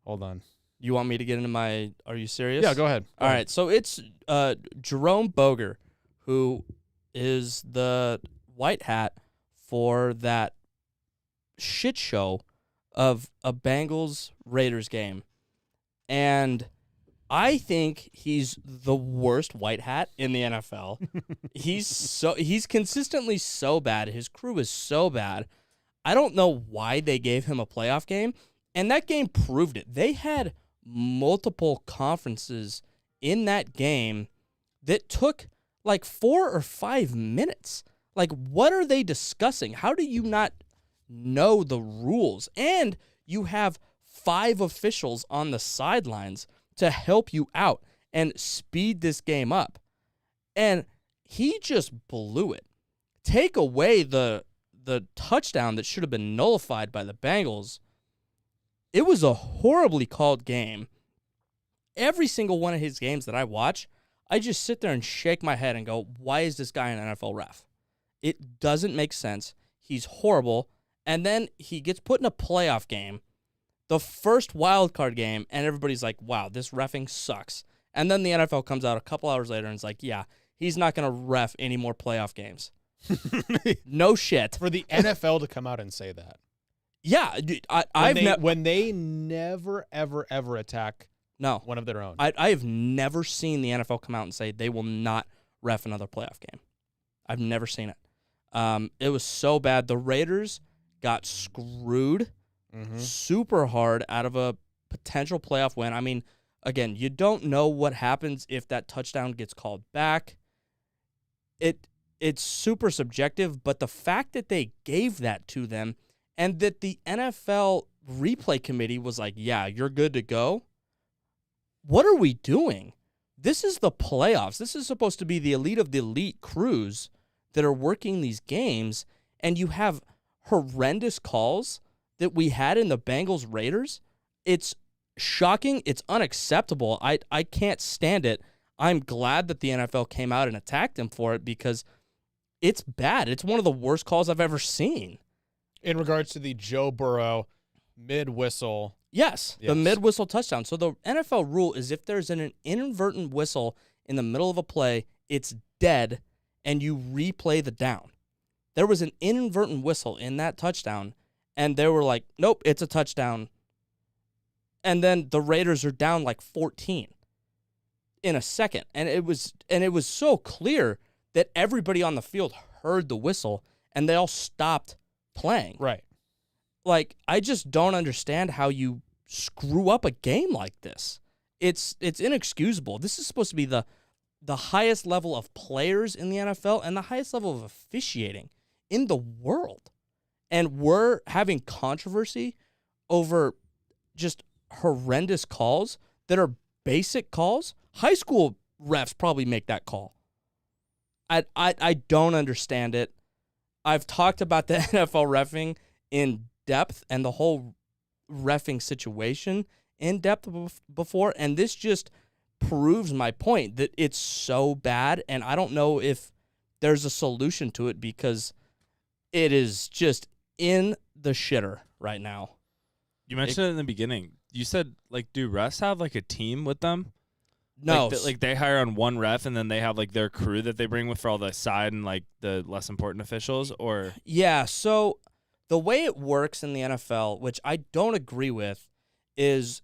Hold on. You want me to get into my Are You Serious? Yeah, go ahead. All right, so it's Jerome Boger, who is the white hat for that shit show of a Bengals-Raiders game. And I think he's the worst white hat in the NFL. He's consistently so bad. His crew is so bad. I don't know why they gave him a playoff game, and that game proved it. They had multiple conferences in that game that took like 4 or 5 minutes. Like, what are they discussing? How do you not know the rules? And you have 5 officials on the sidelines to help you out and speed this game up. And he just blew it. Take away the touchdown that should have been nullified by the Bengals. It was a horribly called game. Every single one of his games that I watch, I just sit there and shake my head and go, why is this guy an NFL ref? It doesn't make sense. He's horrible. And then he gets put in a playoff game, the first wild card game, and everybody's like, wow, this reffing sucks. And then the NFL comes out a couple hours later and is like, yeah, he's not going to ref any more playoff games. No shit. For the NFL to come out and say that. Yeah, when they never, ever, ever attack one of their own. I have never seen the NFL come out and say they will not ref another playoff game. I've never seen it. It was so bad. The Raiders got screwed super hard out of a potential playoff win. I mean, again, you don't know what happens if that touchdown gets called back. It's super subjective, but the fact that they gave that to them and that the NFL replay committee was like, yeah, you're good to go. What are we doing? This is the playoffs. This is supposed to be the elite of the elite crews that are working these games, and you have horrendous calls that we had in the Bengals Raiders. It's shocking. It's unacceptable. I can't stand it. I'm glad that the NFL came out and attacked him for it because it's bad. It's one of the worst calls I've ever seen. In regards to the Joe Burrow mid-whistle. Yes, the mid-whistle touchdown. So the NFL rule is if there's an inadvertent whistle in the middle of a play, it's dead, and you replay the down. There was an inadvertent whistle in that touchdown, and they were like, nope, it's a touchdown. And then the Raiders are down like 14 in a second. And it was so clear that everybody on the field heard the whistle, and they all stopped playing. Right. Like, I just don't understand how you screw up a game like this. It's inexcusable. This is supposed to be the highest level of players in the NFL and the highest level of officiating in the world. And we're having controversy over just horrendous calls that are basic calls. High school refs probably make that call. I don't understand it. I've talked about the NFL reffing in depth and the whole reffing situation in depth before, and this just proves my point that it's so bad, and I don't know if there's a solution to it because it is just in the shitter right now. You mentioned it in the beginning. You said, like, do refs have, like, a team with them? No, Like they hire on one ref and then they have like their crew that they bring with for all the side and like the less important officials, or yeah. So the way it works in the NFL, which I don't agree with, is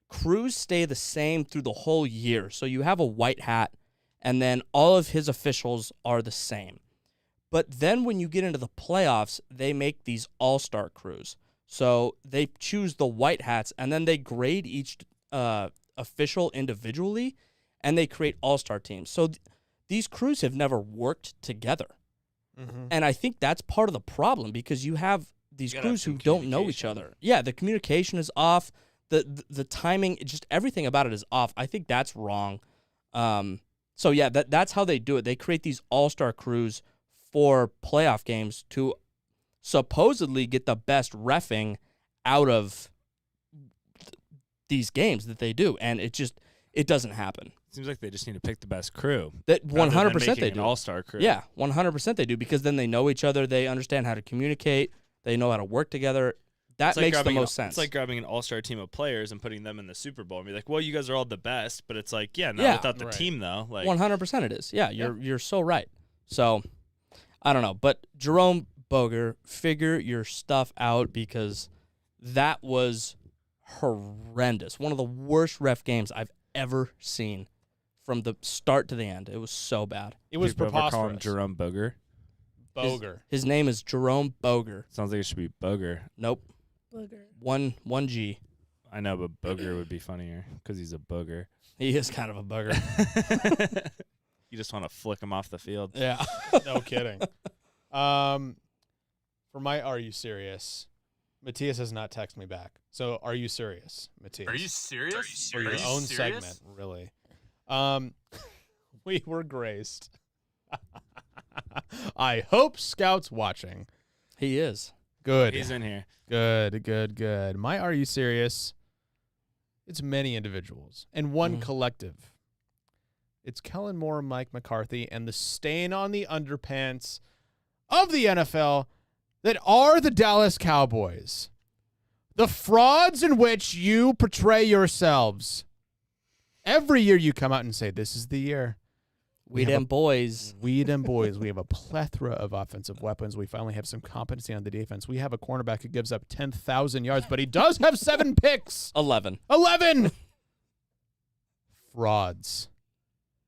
crews stay the same through the whole year. So you have a white hat, and then all of his officials are the same. But then when you get into the playoffs, they make these all-star crews. So they choose the white hats, and then they grade each official individually, and they create all-star teams. So these crews have never worked together. Mm-hmm. And I think that's part of the problem, because you have these You gotta crews have who some don't know each communication. other. Yeah, the communication is off. The timing, just everything about it is off. I think that's wrong. So yeah, that's how they do it. They create these all-star crews for playoff games to supposedly get the best reffing out of these games that they do, and it doesn't happen. seems like they just need to pick the best crew. That rather than 100% they making do. an all-star crew. Yeah, 100% they do, because then they know each other. They understand how to communicate. They know how to work together. That It's like makes the grabbing most sense. It's like grabbing an all-star team of players and putting them in the Super Bowl and be like, well, you guys are all the best, but it's like, yeah, not Yeah. without the Right. team though. Like 100% it is. Yeah, you're so right. So, I don't know, but Jerome Boger, figure your stuff out, because that was horrendous. One of the worst ref games I've ever seen from the start to the end. It was so bad. It was people ever call him preposterous. Jerome Boger. Boger. His name is Jerome Boger. Sounds like it should be Boger. Nope. Booger. One G. I know, but Boger would be funnier because he's a booger. He is kind of a booger. You just want to flick him off the field. Yeah. No kidding. For my Are You Serious? Matthias has not texted me back. So are you serious, Matthias? Are you serious? For your own segment, really. We were graced. I hope Scout's watching. He is. Good. He's in here. Good. My Are You Serious? It's many individuals and one Mhm. collective. It's Kellen Moore, Mike McCarthy, and the stain on the underpants of the NFL that are the Dallas Cowboys. The frauds in which you portray yourselves. Every year you come out and say, this is the year. We have them a- boys. We them boys. We have a plethora of offensive weapons. We finally have some competency on the defense. We have a cornerback who gives up 10,000 yards, but he does have 7 picks. 11. 11 frauds.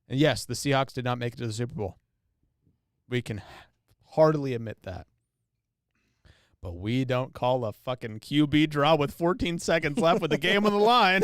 And yes, the Seahawks did not make it to the Super Bowl. We can heartily admit that. But we don't call a fucking QB draw with 14 seconds left with the game on the line.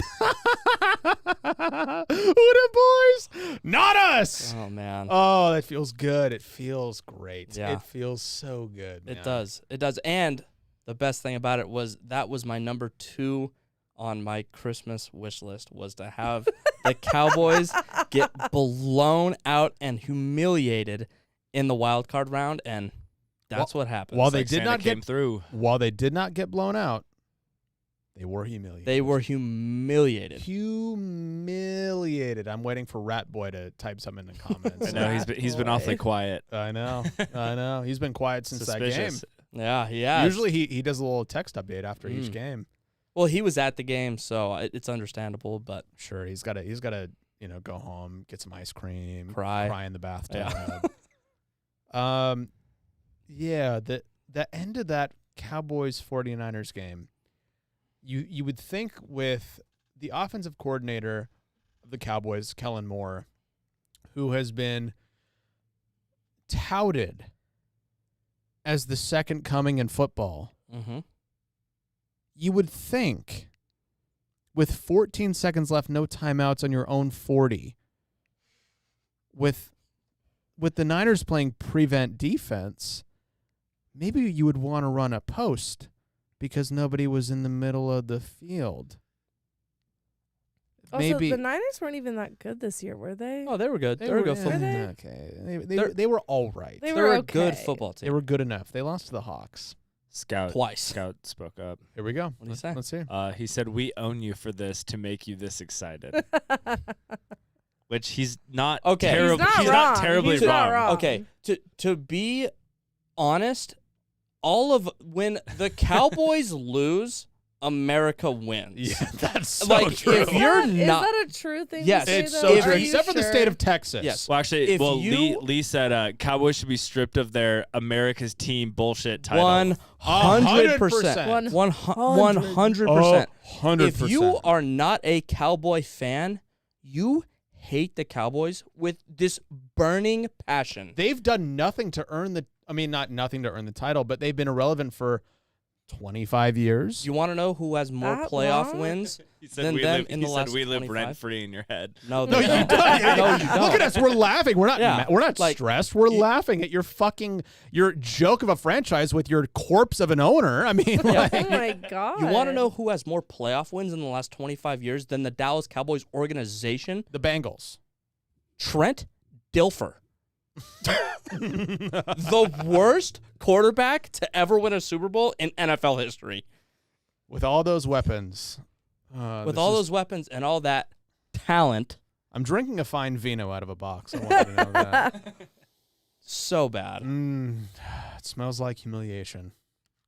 Who them boys? Not us. Oh, man. Oh, that feels good. It feels great. Yeah. It feels so good. It man. does. It does. And the best thing about it was that was my number 2 on my Christmas wish list, was to have the Cowboys get blown out and humiliated in the wild card round, and that's what happened. While It's they like did Santa not came get through. While they did not get blown out, they were humiliated. They were humiliated. Humiliated. I'm waiting for Rat Boy to type something in the comments. I know he's been awfully quiet. I know. He's been quiet since that game. Suspicious. Yeah, yeah. Usually he does a little text update after each Mm. game. Well, he was at the game, so it's understandable, but Sure, he's got to go home, get some ice cream, Cry. in the bathtub. Yeah. Yeah, the end of that Cowboys 49ers game, you would think with the offensive coordinator of the Cowboys, Kellen Moore, who has been touted as the second coming in football, mm-hmm. you would think with 14 seconds left, no timeouts on your own 40, with the Niners playing prevent defense, maybe you would want to run a post because nobody was in the middle of the field. Also, Maybe the Niners weren't even that good this year, were they? Oh, they were good. They were good. Were they? Okay. They're- They were all right. They They were were a good okay. football team. They were good enough. They lost to the Hawks. Scout Twice. Scout spoke up. Here we go. What do you say? Let's see. He said, "We own you for this to make you this excited," which he's not. Okay. He's terrible. not He's wrong. not terribly He's not wrong. wrong. Okay, to be honest, when the Cowboys lose America wins. Yeah, that's so Like, true. if you're Is not, that a true thing Yes. to say, It's though? so If true, Are you except for the sure? state of Texas. Yes. Well, actually, If you- Lee said Cowboys should be stripped of their America's Team bullshit title. 100%. 100%. 100%. 100%. If you are not a Cowboy fan, you hate the Cowboys with this burning passion. They've done nothing to earn not nothing to earn the title, but they've been irrelevant for 25 years. You want to know who has more That playoff long? wins He said than we them live, in he the said last we live 25? rent free in your head. No, No, they you don't. don't. No, you don't. Look at us. We're laughing. We're not. Yeah. We're not Like, stressed. We're laughing at your joke of a franchise with your corpse of an owner. I mean, like, Oh my god! You want to know who has more playoff wins in the last 25 years than the Dallas Cowboys organization? the Bengals. Trent Dilfer. The worst quarterback to ever win a Super Bowl in NFL history. With all those weapons. With all those weapons and all that talent, I'm drinking a fine vino out of a box. I want you to know that. so bad. It smells like humiliation.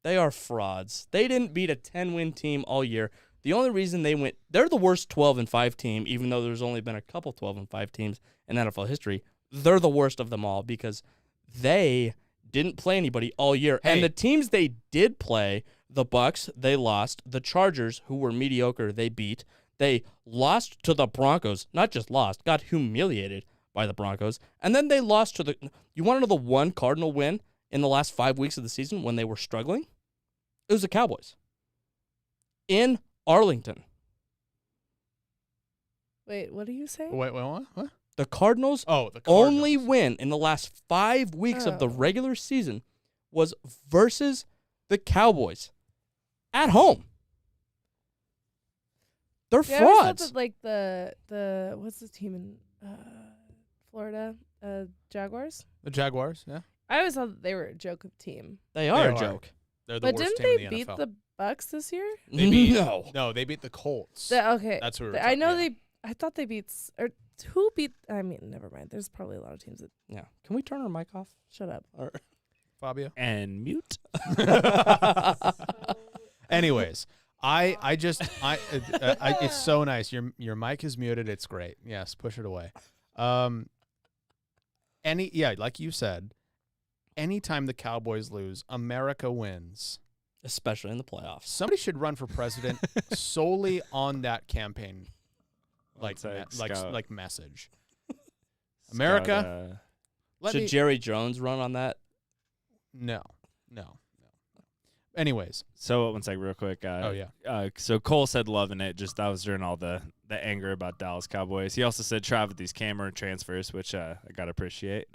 They are frauds. They didn't beat a 10-win team all year. The only reason they're the worst 12-5 team, even though there's only been a couple 12-5 teams in NFL history. They're the worst of them all because they didn't play anybody all year. Hey. And the teams they did play, the Bucks, they lost. The Chargers, who were mediocre, they beat. They lost to the Broncos. Not just lost, got humiliated by the Broncos. And then they lost to you want to know the one Cardinal win in the last 5 weeks of the season when they were struggling? It was the Cowboys. In Arlington. Wait, what are you saying? Wait, what? The Cardinals' Oh, the only Cardinals. win in the last 5 weeks of the Oh. regular season was versus the Cowboys at home. They're Yeah, I always thought frauds. that, like the what's the team in Florida? Jaguars. The Jaguars, yeah. I always thought that they were a joke of team. They are They a are. joke. They're the But worst didn't team they in the beat NFL. the Bucks this year? They beat, No. No, they beat the Colts. Okay. That's who we were I know talking- I thought they beat or who beat? I mean, never mind. There's probably a lot of teams that Yeah. Can we turn our mic off? shut up. Fabio. And mute. Anyways, it's so nice. Your mic is muted. It's great. Yes, push it away. Like you said, anytime the Cowboys lose, America wins. Especially in the playoffs. Somebody should run for president solely on that campaign, Scout. message. America, Scout, let Should me. Jerry Jones run on that? No. Anyways, so one sec, real quick. oh yeah. So Cole said loving it. Just that was during all the anger about Dallas Cowboys. He also said try with these camera transfers, which I gotta appreciate.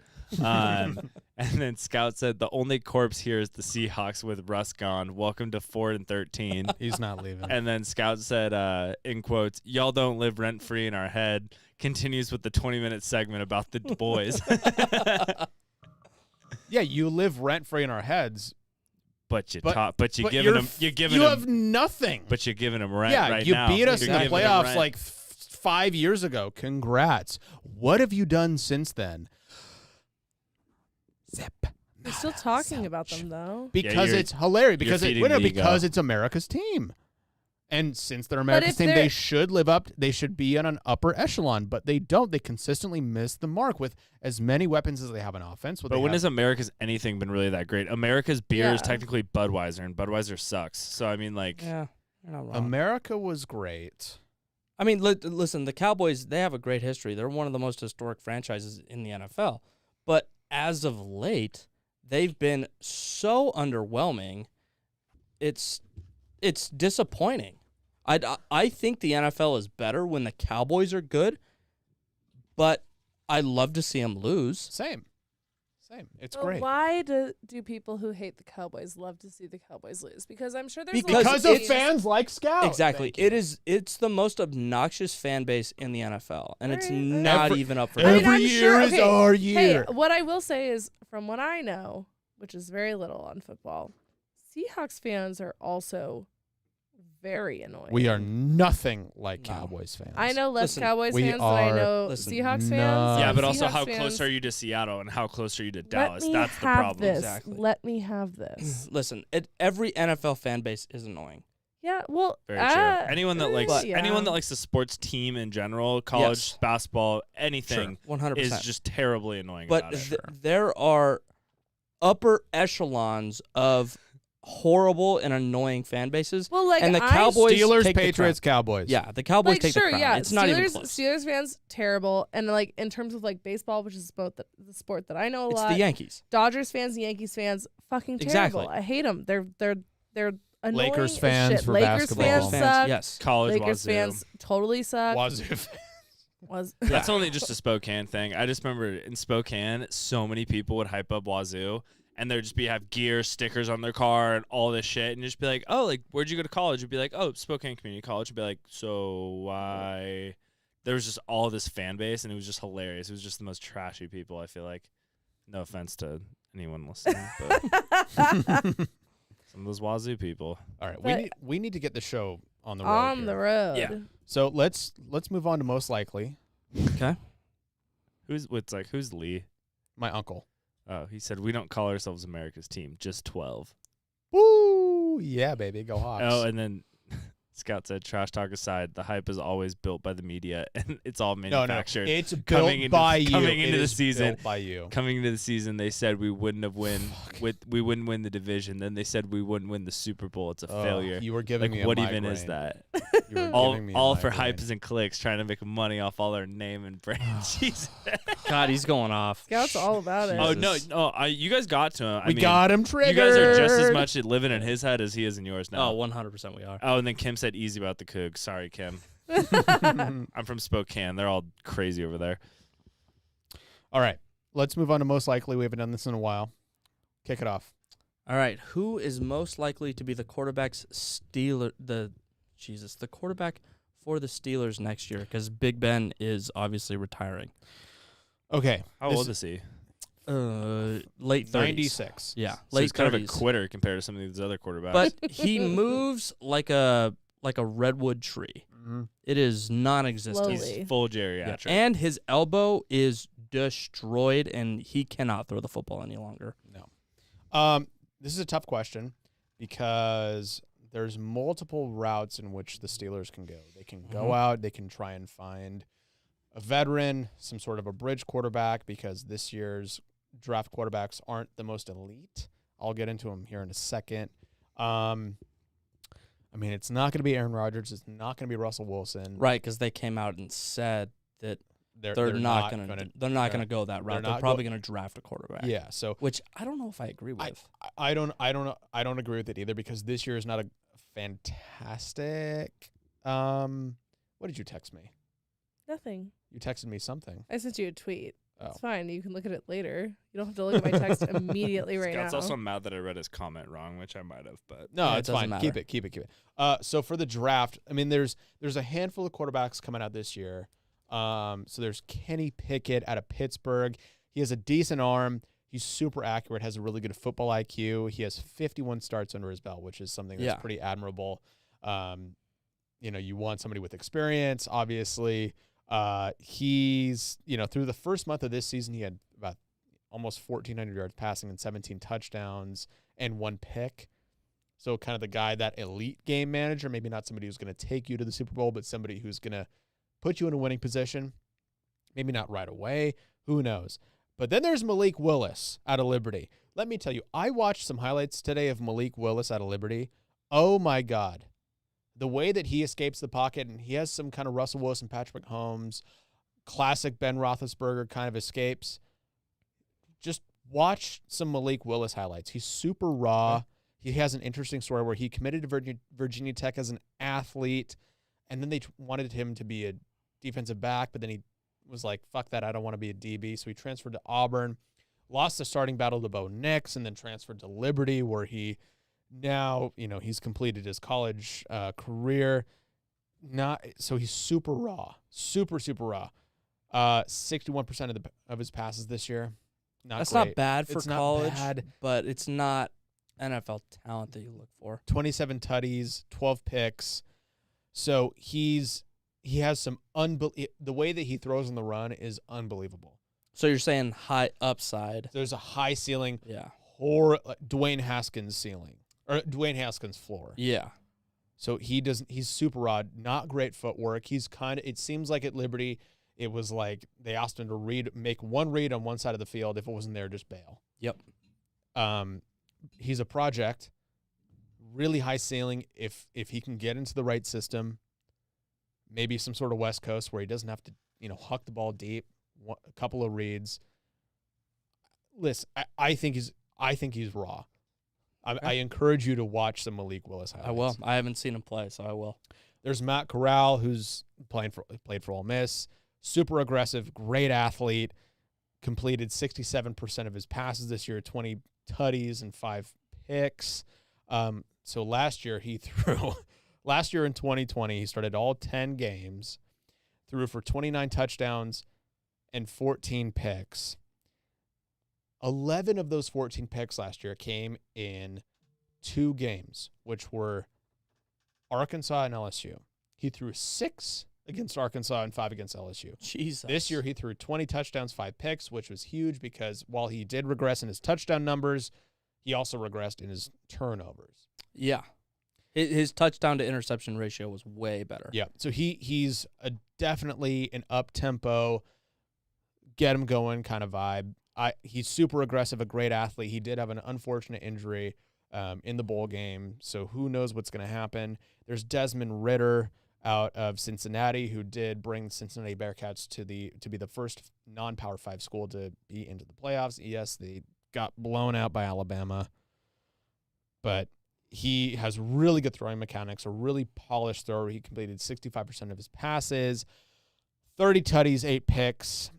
And then Scout said the only corpse here is the Seahawks with Russ gone. Welcome to 4 and 13. He's not leaving. And then Scout said, in quotes, "Y'all don't live rent free in our head." Continues with the 20-minute segment about the boys. Yeah, you live rent free in our heads. But you But giving them you have nothing. But you're giving them rent Yeah, right you now. beat us in You're the giving 'em playoffs rent. like 5 years ago. Congrats. What have you done since then? Zip. We're still talking about them though. Because you're- it's hilarious. Because feeding the ego. because it's America's team. And since they're America's if team, they're- they should live up. They should be on an upper echelon, but they don't. They consistently miss the mark with as many weapons as they have on offense. But when has America's anything been really that great? America's beer is Yeah. technically Budweiser, and Budweiser sucks. So I mean, like, Yeah. You're not wrong. America was great. I mean, listen, the Cowboys, they have a great history. They're one of the most historic franchises in the NFL. But as of late, they've been so underwhelming. It's disappointing. I think the NFL is better when the Cowboys are good, but I love to see them lose. Same. It's But great. why do people who hate the Cowboys love to see the Cowboys lose? Because I'm sure there's Because Because a lot of teams- fans like Scout. Exactly. Thank you. It's the most obnoxious fan base in the NFL, and it's Alright, not Every- even up for I mean, Every I'm year sure- is okay, our Hey, year. what I will say is, from what I know, which is very little on football, Seahawks fans are also very annoying. We are nothing like No. Cowboys fans. I know less Listen, Cowboys we fans than I are- know listen, Seahawks no. fans. yeah, and but also Seahawks how fans, close are you to Seattle, and how close are you to Let Dallas? me That's the have problem. This. Exactly. Let me have this. Listen, every NFL fan base is annoying. Yeah, well, Very true. Anyone that likes yeah. anyone that likes the sports team in general, college basketball, anything, 100%. is just terribly annoying. But about it. there are upper echelons of horrible and annoying fan bases. Well, like and the Cowboys Steelers, take Patriots, the crown. Cowboys. Yeah, the Cowboys like take sure, the crown. yeah. It's not even Steelers, close. Steelers fans terrible, and like in terms of like baseball, which is both the sport that I know a It's lot. the Yankees. Dodgers fans, Yankees fans, fucking terrible. Exactly. I hate them. They're annoying Lakers as fans shit. for Lakers basketball. fans Lakers suck. yes. college Lakers Wazoo. fans totally suck. Wazoo. That's only just a Spokane thing. I just remember in Spokane, so many people would hype up Wazoo, and there'd just have gear, stickers on their car, and all this shit, and just be like, "Oh, like where'd you go to college?" It'd be like, "Oh, Spokane Community College." It'd be like, "So why?" There was just all this fan base, and it was just hilarious. It was just the most trashy people. I feel like, no offense to anyone listening, but some of those Wazoo people. All right, But- we need to get the show on the road. On here. the road. Yeah. So let's move on to most likely. Okay. Who's Lee? My uncle. Oh, he said we don't call ourselves America's team, just 12. Woo! Yeah, baby, go Hawks. Oh, and then Scott said, trash talk aside, the hype is always built by the media, and it's all no, manufactured. it's built Coming into- by you. coming It into the is season. built by you. Coming into the season, they said we wouldn't have we wouldn't win the division. Then they said we wouldn't win the Super Bowl. It's a failure. You were giving Like, me a what migraine. even is that? You were all giving me a all for migraine. hypes and clicks, trying to make money off all our name and brand. Jesus. God, he's going off. Scout's all about it. Oh no, you guys got to him. I We mean, got him triggered. you guys are just as much living in his head as he is in yours now. Oh, 100% we are. Oh, and then Kim said easy about the Cougs. Sorry, Kim. I'm from Spokane. They're all crazy over there. All right, let's move on to most likely. We haven't done this in a while. Kick it off. All right, who is most likely to be the quarterback for the Steelers next year? Because Big Ben is obviously retiring. Okay. How old is he? Late 30s. 96. Yeah, So late he's kind 30s. of a quitter compared to some of these other quarterbacks. But he moves like a redwood tree. Mhm. It is non-existent. Slowly. He's full Yeah. geriatric. And his elbow is destroyed, and he cannot throw the football any longer. This is a tough question because there's multiple routes in which the Steelers can go. They can go out, they can try and find a veteran, some sort of a bridge quarterback, because this year's draft quarterbacks aren't the most elite. I'll get into them here in a second. I mean, it's not going to be Aaron Rodgers. It's not going to be Russell Wilson. Right, because they came out and said that They're not gonna- gonna go that route. They're not probably gonna draft a quarterback. Yeah, so Which I don't know if I agree with. I don't agree with it either, because this year is not a fantastic. What did you text me? Nothing. You texted me something. I sent you a tweet. Oh. It's fine. You can look at it later. You don't have to look at my text immediately right Scott's now. also mad that I read his comment wrong, which I might have, but No, Yeah, it it's doesn't fine. Keep matter. it. So for the draft, I mean, there's a handful of quarterbacks coming out this year. So there's Kenny Pickett out of Pittsburgh. He has a decent arm. He's super accurate, has a really good football IQ. He has 51 starts under his belt, which is something that's Yeah. pretty admirable. You want somebody with experience, obviously. He's, through the first month of this season, he had about almost 1,400 yards passing and 17 touchdowns and 1 pick. So kind of the guy, that elite game manager, maybe not somebody who's going to take you to the Super Bowl, but somebody who's going to put you in a winning position. Maybe not right away. Who knows? But then there's Malik Willis out of Liberty. Let me tell you, I watched some highlights today of Malik Willis out of Liberty. Oh, my God. The way that he escapes the pocket, and he has some kind of Russell Wilson, Patrick Mahomes, classic Ben Roethlisberger kind of escapes. Just watch some Malik Willis highlights. He's super raw. He has an interesting story where he committed to Virginia Tech as an athlete, and then they wanted him to be a defensive back, but then he was like, fuck that, I don't want to be a DB. So he transferred to Auburn, lost the starting battle to Bo Nix, and then transferred to Liberty, where he now, he's completed his college career. So he's super raw, super, super raw. 61% of his passes this year. That's great. not bad for It's not college, bad. but it's not NFL talent that you look for. 27 tutties, 12 picks. So he has some the way that he throws on the run is unbelievable. So you're saying high upside. There's a high ceiling, Yeah. or Dwayne Haskins ceiling, or Dwayne Haskins floor. Yeah. So he's super raw, not great footwork. He's it seems like at Liberty, it was like they asked him to make one read on one side of the field. If it wasn't there, just bail. Yep. He's a project, really high ceiling. If he can get into the right system, maybe some sort of West Coast where he doesn't have to, huck the ball deep, a couple of reads. Listen, I think he's raw. I encourage you to watch some Malik Willis highlights. I will. I haven't seen him play, so I will. There's Matt Corral, who's played for Ole Miss. Super aggressive, great athlete. Completed 67% of his passes this year, 20 tutties and 5 picks. So last year in 2020, he started all 10 games, threw for 29 touchdowns and 14 picks. 11 of those 14 picks last year came in 2 games, which were Arkansas and LSU. He threw 6 against Arkansas and 5 against LSU. Jesus. This year he threw 20 touchdowns, 5 picks, which was huge because while he did regress in his touchdown numbers, he also regressed in his turnovers. Yeah. His touchdown to interception ratio was way better. Yeah. So he's definitely an up-tempo, get him going kind of vibe. He's super aggressive, a great athlete. He did have an unfortunate injury in the bowl game, so who knows what's going to happen. There's Desmond Ridder out of Cincinnati, who did bring Cincinnati Bearcats to be the first non-Power 5 school to be into the playoffs. Yes, they got blown out by Alabama, but he has really good throwing mechanics, a really polished thrower. He completed 65% of his passes, 30 tutties, 8 picks.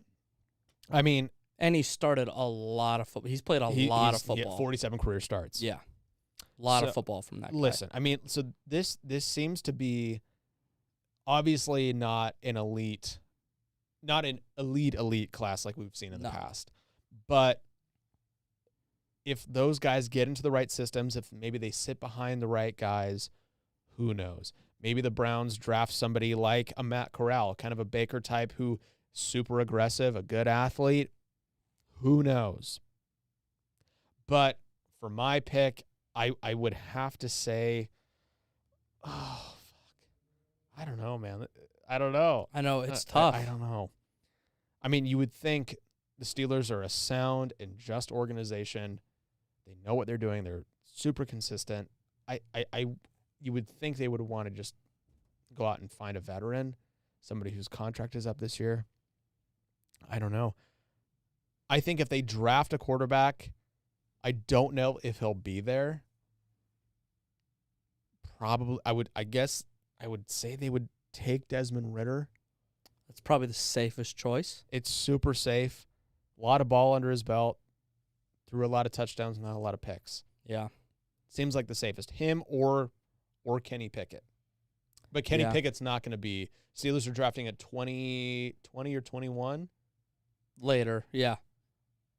I mean, and he started a lot of football. He's played a lot of football. 47 career starts. Yeah. A lot of football from that guy. Listen, I mean, so this seems to be obviously not an elite class like we've seen in the past. But if those guys get into the right systems, if maybe they sit behind the right guys, who knows? Maybe the Browns draft somebody like a Matt Corral, kind of a Baker type who super aggressive, a good athlete. Who knows? But for my pick, I would have to say, oh, fuck. I don't know, man. I don't know. I know, it's tough. I don't know. I mean, you would think the Steelers are a sound and just organization. They know what they're doing. They're super consistent. You would think they would want to just go out and find a veteran, somebody whose contract is up this year. I don't know. I think if they draft a quarterback, I don't know if he'll be there. Probably, I guess I would say they would take Desmond Ridder. That's probably the safest choice. It's super safe. A lot of ball under his belt. Threw a lot of touchdowns, not a lot of picks. Yeah. Seems like the safest. Him or Kenny Pickett. But Kenny Pickett's not going to be. Steelers are drafting at 20 or 21. Later, yeah.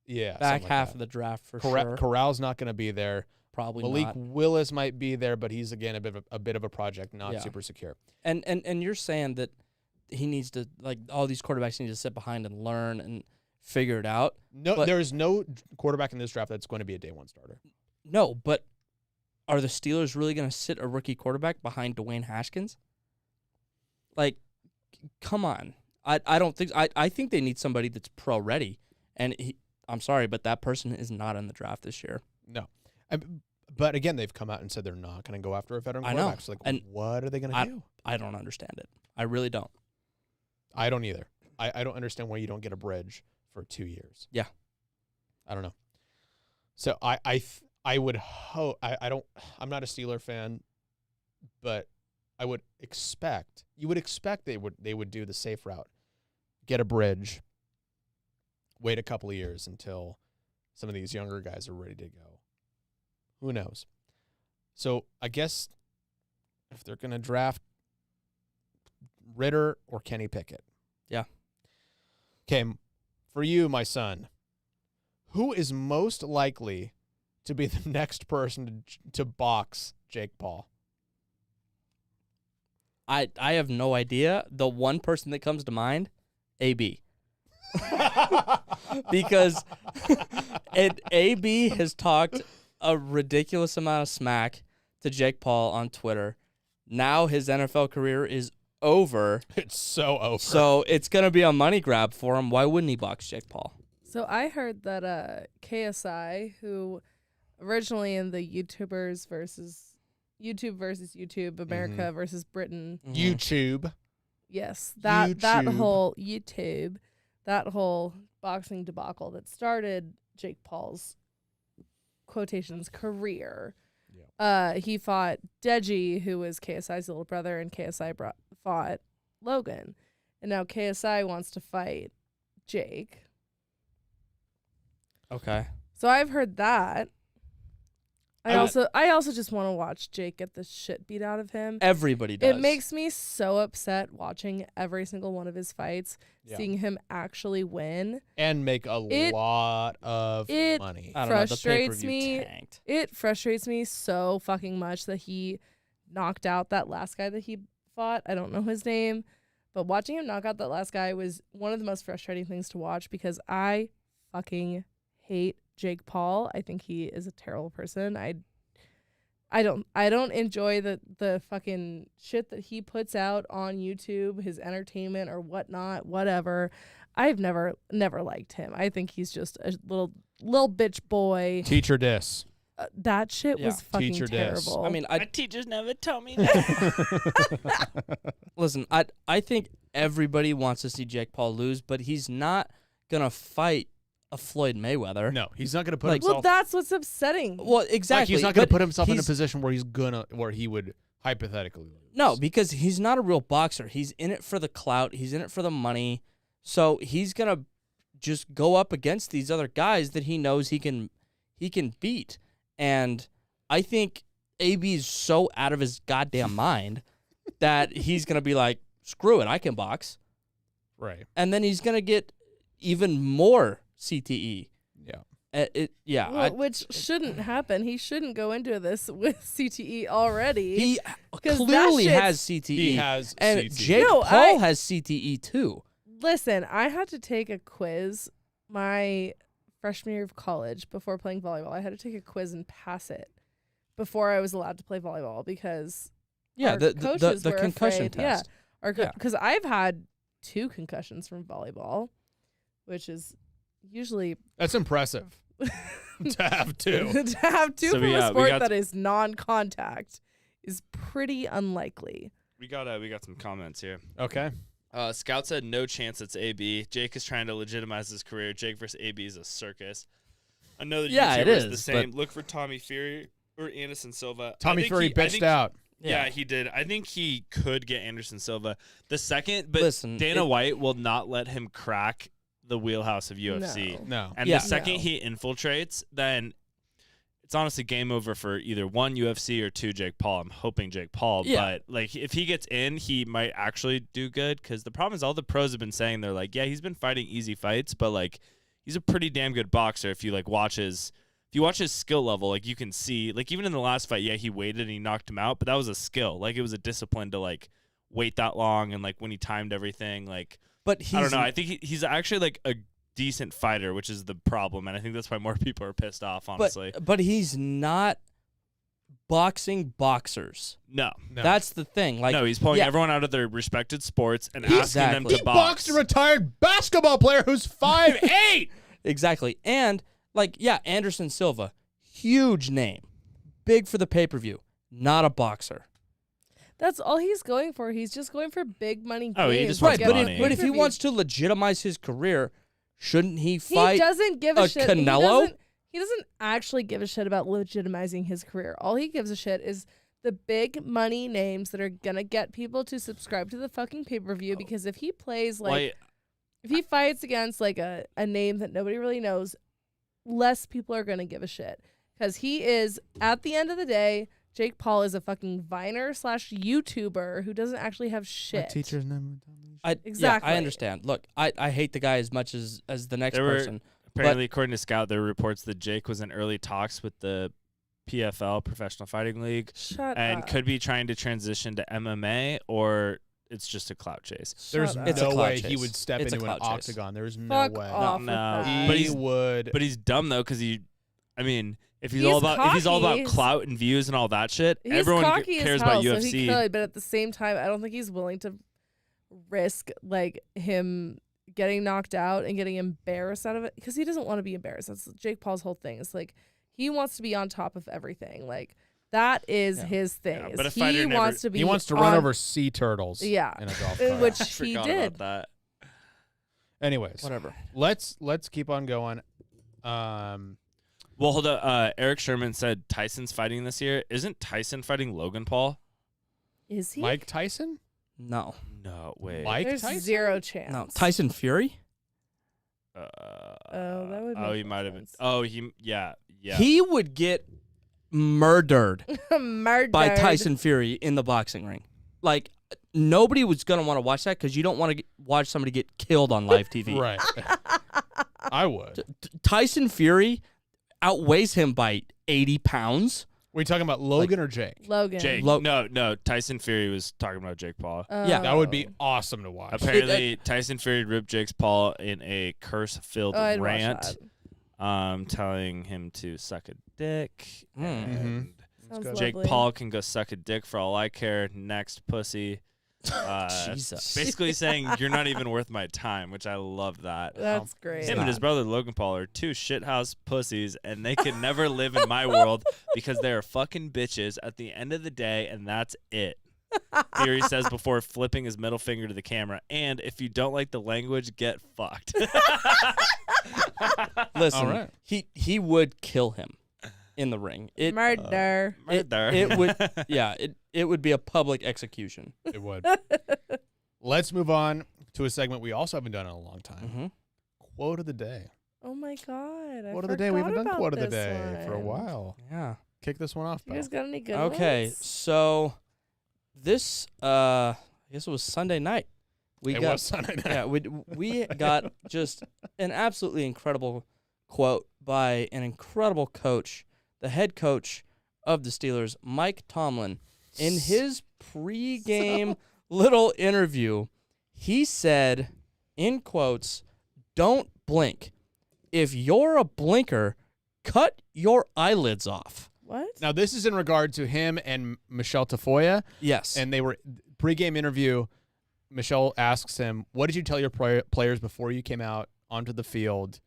Yeah. Back half of the draft for sure. Corral's not going to be there. Probably Malik not. Willis might be there, but he's, again, a bit of a project, not super secure. And you're saying that he needs to, like, all these quarterbacks need to sit behind and learn and figure it out. No, there is no quarterback in this draft that's going to be a day one starter. No, but are the Steelers really going to sit a rookie quarterback behind Dwayne Haskins? Like, come on. I don't think I think they need somebody that's pro ready. And I'm sorry, but that person is not in the draft this year. No. But again, they've come out and said they're not going to go after a veteran quarterback. So, like, and what are they going to do? I don't understand it. I really don't. I don't either. I don't understand why you don't get a bridge for 2 years. Yeah. I don't know. So I would hope I'm not a Steeler fan, but I would expect they would do the safe route. Get a bridge. Wait a couple of years until some of these younger guys are ready to go. Who knows? So I guess if they're going to draft Ridder or Kenny Pickett. Yeah. Okay, for you, my son, who is most likely to be the next person to box Jake Paul? I have no idea. The one person that comes to mind, AB. Because AB has talked a ridiculous amount of smack to Jake Paul on Twitter, Now his NFL career is over. It's so over. So it's going to be a money grab for him. Why wouldn't he box Jake Paul? So I heard that KSI, who originally in the YouTube versus YouTube, America versus Britain. YouTube. Yes, that YouTube. whole YouTube, that whole boxing debacle that started Jake Paul's quotations career. He fought Deji, who was KSI's little brother, and KSI fought Logan, and now KSI wants to fight Jake. Okay. So I've heard that. I also just want to watch Jake get the shit beat out of him. Everybody does. It makes me so upset watching every single one of his fights, seeing him actually win And make a lot of money. I don't know, the frustrates pay-per-view me. tanked. It frustrates me so fucking much that he knocked out that last guy that he fought. I don't know his name, but watching him knock out that last guy was one of the most frustrating things to watch because I fucking hate Jake Paul. I think he is a terrible person. I don't enjoy the fucking shit that he puts out on YouTube, his entertainment or whatnot, whatever. I've never liked him. I think he's just a little bitch boy. Teacher diss. That shit was fucking Teacher diss. terrible. I mean, My teachers never told me that. listen, I think everybody wants to see Jake Paul lose, but he's not going to fight a Floyd Mayweather. No, he's not going to put well, himself. that's what's upsetting. Well, exactly. Like he's not going to but put himself in a he's- position where where he would hypothetically lose. No, because he's not a real boxer. He's in it for the clout. He's in it for the money. So he's going to just go up against these other guys that he knows he can beat. And I think AB's so out of his goddamn mind that he's going to be like, screw it, I can box. Right. And then he's going to get even more CTE. Yeah. Which shouldn't happen. He shouldn't go into this with CTE already. He 'Cause clearly that has CTE. He has and CTE. Jake No, Paul has CTE too. Listen, I had to take a quiz my freshman year of college before playing volleyball. I had to take a quiz and pass it before I was allowed to play volleyball because Yeah, our the coaches were concussion afraid. test. Yeah, because I've had 2 concussions from volleyball, which is usually That's impressive to have two. to have 2 So from we a got sport that is non-contact is pretty unlikely. we got some comments here. Okay. Scout said no chance it's AB. Jake is trying to legitimize his career. Jake versus AB is a circus. Another Yeah, it YouTuber is the is, same. Look for Tommy Fury or Anderson Silva. Tommy Fury bitched out. Yeah, he did. I think he could get Anderson Silva. The second, but Listen, Dana White will not let him crack the wheelhouse of UFC. No. And Yeah. the second No. he infiltrates, then it's honestly game over for either 1 UFC or 2 Jake Paul. I'm hoping Jake Paul, Yeah. but like if he gets in, he might actually do good because the problem is all the pros have been saying they're like, yeah, he's been fighting easy fights, but like he's a pretty damn good boxer. If you watch his skill level, like you can see, like even in the last fight, yeah, he waited and he knocked him out, but that was a skill. Like it was a discipline to like wait that long and like when he timed everything, like But he's I don't know. I think he's actually like a decent fighter, which is the problem, and I think that's why more people are pissed off. Honestly, but he's not boxing boxers. no, That's the thing. Like, no, he's pulling yeah. everyone out of their respected sports and Exactly. asking them He to boxed box. a retired basketball player who's 5'8". Exactly. And like, yeah, Anderson Silva, huge name, big for the pay-per-view, not a boxer. That's all he's going for. He's just going for big money games. Oh, he just to wants get But on money. but if he pay-per-view. wants to legitimize his career, shouldn't he He fight? doesn't give a a shit. Canelo? He doesn't actually give a shit about legitimizing his career. All he gives a shit is the big money names that are gonna get people to subscribe to the fucking pay-per-view. Because if he plays like, if he fights against like a name that nobody really knows, less people are gonna give a shit. Because he is, at the end of the day, Jake Paul is a fucking Viner / YouTuber who doesn't actually have shit. Teacher's name. Exactly. Yeah, I understand. Look, I hate the guy as much as the next There were- person. Apparently, according to Scout, there were reports that Jake was in early talks with the PFL, Professional Fighting League, Shut and up. could be trying to transition to MMA, or it's just a clout chase. There's Shut up. It's a no clout way he chase. would step It's a into an clout chase. octagon. There's no Fuck way. off with No. that. But He he's- would. But he's dumb though, because if if he's all about cocky. clout and views and all that shit, He's everyone cocky cares as hell, about UFC. So he could, but at the same time, I don't think he's willing to risk like him getting knocked out and getting embarrassed out of it because he doesn't want to be embarrassed. That's Jake Paul's whole thing. It's like he wants to be on top of everything. Like that is his thing. Yeah, is but a he fighter never- wants to be. He wants to run over sea turtles. Yeah, in a golf cart. which I he forgot did. about that. Anyways, Whatever. let's keep on going. Well, hold up. Eric Sherman said Tyson's fighting this year. Isn't Tyson fighting Logan Paul? Is he? Mike Tyson? No. No, wait. Mike There's Tyson? zero chance. No. Tyson Fury? that would Oh, make he more might have been. sense. Oh, yeah. He would get murdered Murdered by Tyson Fury in the boxing ring. Like, nobody was going to want to watch that because you don't want to watch somebody get killed on live TV. Right. I would. Tyson Fury outweighs him by 80 pounds. Were you talking about Logan or Jake? Logan. Jake. No. Tyson Fury was talking about Jake Paul. Yeah. That would be awesome to watch. Apparently, Tyson Fury ripped Jake's Paul in a curse-filled I'd watch rant, that. telling him to suck a dick. And Sounds Jake lovely. Paul can go suck a dick for all I care. Next, pussy. Jesus. Basically saying you're not even worth my time, which I love that. That's great. Him and his brother Logan Paul are two shithouse pussies, and they can never live in my world because they are fucking bitches at the end of the day, and that's it. Fury says before flipping his middle finger to the camera. And if you don't like the language, get fucked. Listen, All right. he would kill him in the ring. Murder. It would, yeah, it would be a public execution. It would. Let's move on to a segment we also haven't done in a long time. Mm-hmm. Quote of the day. Oh my god. Quote of the day. We haven't done forgot quote of the about day this for a one. while. Yeah. Kick this one off, You Bo. guys got any good Okay, ones? so this I guess it was Sunday night. It was Sunday night. Yeah, we got just an absolutely incredible quote by an incredible coach, the head coach of the Steelers, Mike Tomlin. In his pregame little interview, he said, in quotes, "Don't blink. If you're a blinker, cut your eyelids off." What? Now, this is in regard to him and Michelle Tafoya, Yes. and they were pregame interview. Michelle asks him, "What did you tell your players before you came out onto the field?"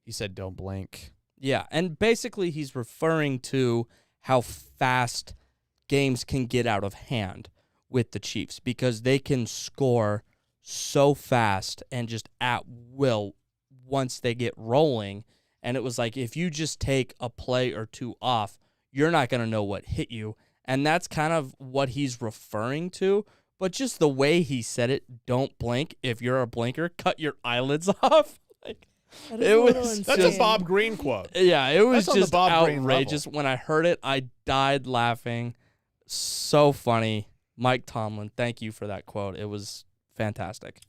He said, "Don't blink." Yeah, and basically he's referring to how fast games can get out of hand with the Chiefs because they can score so fast and just at will once they get rolling. And it was like, if you just take a play or two off, you're not going to know what hit you. And that's kind of what he's referring to. But just the way he said it, don't blink. If you're a blinker, cut your eyelids off. Like, That is it a little was- That's insane. a Bob Green quote. yeah, it was That's on the just Bob Green outrageous. When I heard it, I died laughing. So funny. Mike Tomlin, thank you for that quote. It was fantastic.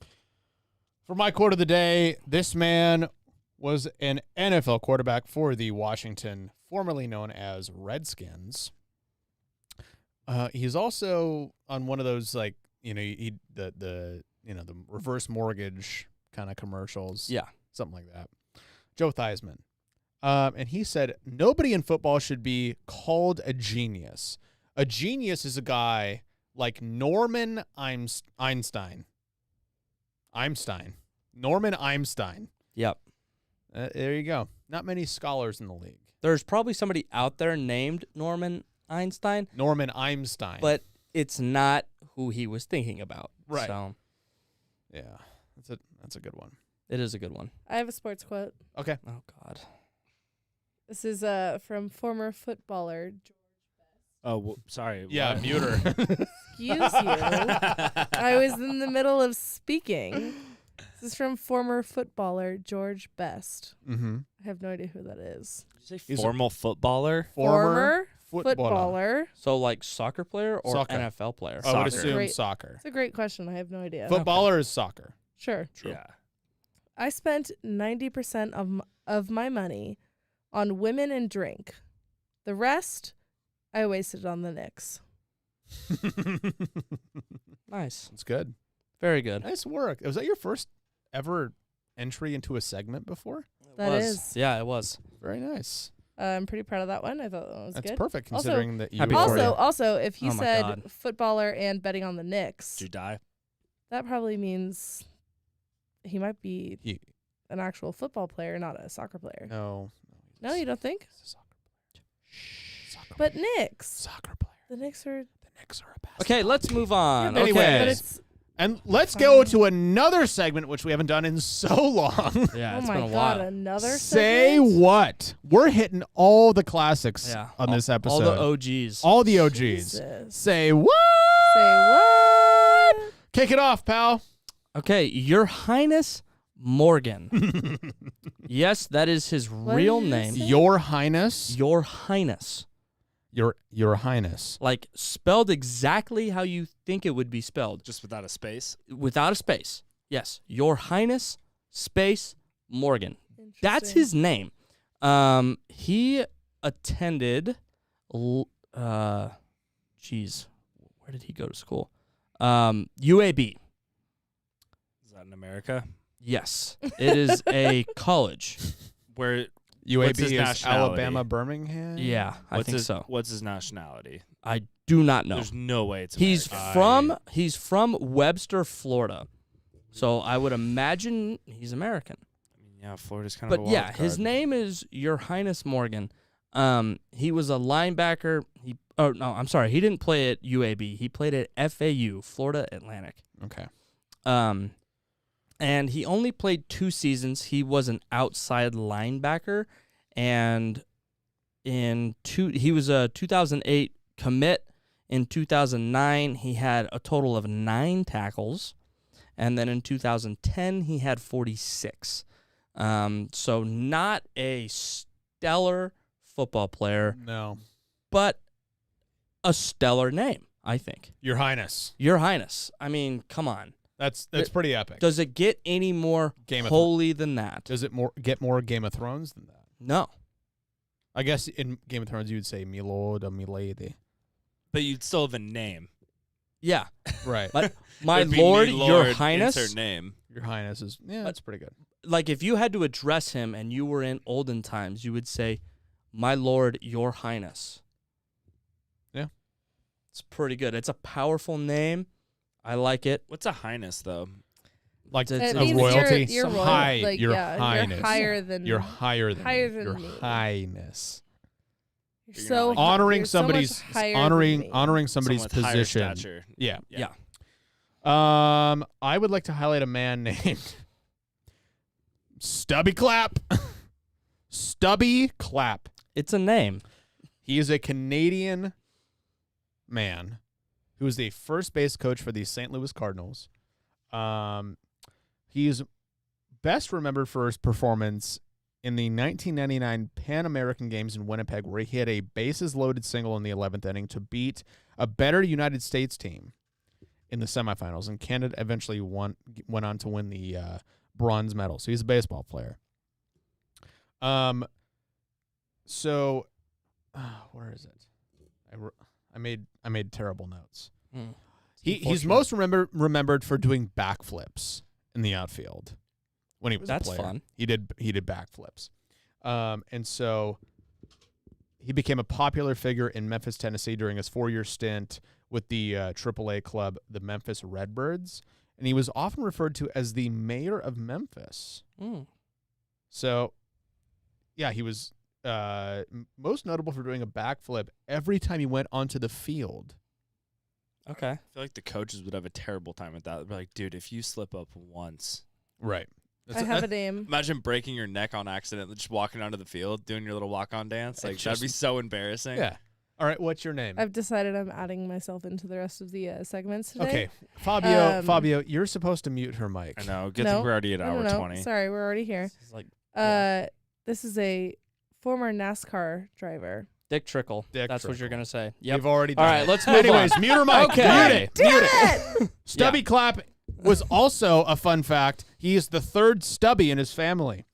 For my quote of the day, this man was an NFL quarterback for the Washington, formerly known as Redskins. He's also on one of those, like, the reverse mortgage kind of commercials. Yeah. Something like that. Joe Theismann. And he said, nobody in football should be called a genius. A genius is a guy like Norman Einstein. Norman Einstein. Yep. There you go. Not many scholars in the league. There's probably somebody out there named Norman Einstein, Norman Einstein. but it's not who he was thinking about. Right. So yeah, that's a good one. it is a good one. I have a sports quote. Okay. Oh, God. This is from former footballer. Oh, sorry. Yeah, what? mute her. Excuse you. I was in the middle of speaking. This is from former footballer George Best. Mm-hmm. I have no idea who that is. Did you say He's a- formal footballer? Former footballer. So, like, soccer player or Soccer. NFL player? I would Soccer. assume Great. soccer. It's a great question. I have no idea. Footballer is soccer. Sure. True. Yeah. I spent 90% of my money on women and drink. The rest, I wasted on the Knicks. Nice. That's good. Very good. Nice work. Was that your first ever entry into a segment before? That was. is. Yeah, it was. Very nice. I'm pretty proud of that one. I thought that one was That's good. perfect Also- considering that you Happy were- for you. Also, if he Oh my said God. footballer and betting on the Knicks, Did you die? that probably means he might be He- an actual football player, not a soccer player. No. No, you don't think? He's a soccer player. Soccer But player. Knicks. Soccer player. The Knicks are. The Knicks are a basketball Okay, let's team. move on. Yeah, Okay. anyways. But it's. And let's go to another segment, which we haven't done in so long. Yeah, Oh it's my been a God! while. Another. Say segment? what? We're hitting all the classics Yeah, on this episode. All the OGs. All the OGs. Jesus. Say what? Say what? Kick it off, pal. Okay, Your Highness Morgan. Yes, that is his What real did you name. say? Your Highness. Your Highness. Your Highness. Like spelled exactly how you think it would be spelled. Just without a space. Without a space. Yes. Your Highness space Morgan. That's Interesting. his name. He attended where did he go to school? UAB. Is that in America? Yes. It is a college. Where UAB What's his is nationality? Alabama, Birmingham. Yeah, I what's think his, so. What's his nationality? I do not know. There's no way it's He's American. from Webster, Florida. So I would imagine he's American. I mean, yeah, Florida's kind of But a wild yeah, his card. name is Your Highness Morgan. He was a linebacker. He didn't play at UAB. He played at FAU, Florida Atlantic. Okay. And he only played 2 seasons. He was an outside linebacker, and he was a 2008 commit. In 2009, he had a total of 9 tackles, and then in 2010, he had 46. So not a stellar football player, No. but a stellar name, I think. Your Highness. Your Highness. I mean, come on. That's pretty epic. Does it get any more Game of holy than that? Does it get more Game of Thrones than that? No. I guess in Game of Thrones you would say "Me lord" or "Me lady." But you'd still have a name. Yeah. Right. But my It'd be lord, me, Your Lord, Highness. Insert name. Your Highness is that's pretty good. Like if you had to address him and you were in olden times, you would say, "My lord, Your Highness." Yeah. It's pretty good. It's a powerful name. I like it. What's a highness though? Like It a means royalty. You're Some royal, high. like, Your yeah, Highness. You're higher than. You're higher than higher me. than Your me. Highness. You're You're so not like- Honoring you're so much somebody's higher than me. honoring somebody's Someone with higher position. stature. Yeah. Yeah. I would like to highlight a man named Stubby Clapp. Stubby Clapp. It's a name. He is a Canadian man who is the first base coach for the St. Louis Cardinals. He is best remembered for his performance in the 1999 Pan American Games in Winnipeg, where he hit a bases-loaded single in the 11th inning to beat a better United States team in the semifinals, and Canada eventually went on to win the bronze medal. So he's a baseball player. So where is it? I made terrible notes. He's most remembered for doing backflips in the outfield when he was That's a player. fun. He did backflips, and so he became a popular figure in Memphis, Tennessee during his 4-year stint with the AAA club, the Memphis Redbirds, and he was often referred to as the mayor of Memphis. Mm. So, yeah, he was most notable for doing a backflip every time he went onto the field. Okay. I feel like the coaches would have a terrible time with that. They'd be like, dude, if you slip up once. Right. I have a name. Imagine breaking your neck on accident, just walking onto the field, doing your little walk-on dance. Like, It's that'd be just- so embarrassing. Yeah. All right, what's your name? I've decided I'm adding myself into the rest of the segments today. Okay, Fabio, you're supposed to mute her mic. I know. Good No. thing we're already at No, hour no, no. 20. Sorry, we're already here. It's like This is a former NASCAR driver. Dick Trickle. Dick That's what you're Trickle. going to say. Yep. We've already done All right, it. let's move Anyways, on. mute her mic. Okay. Mute it. Stubby Clapp was also a fun fact. He is the third Stubby in his family.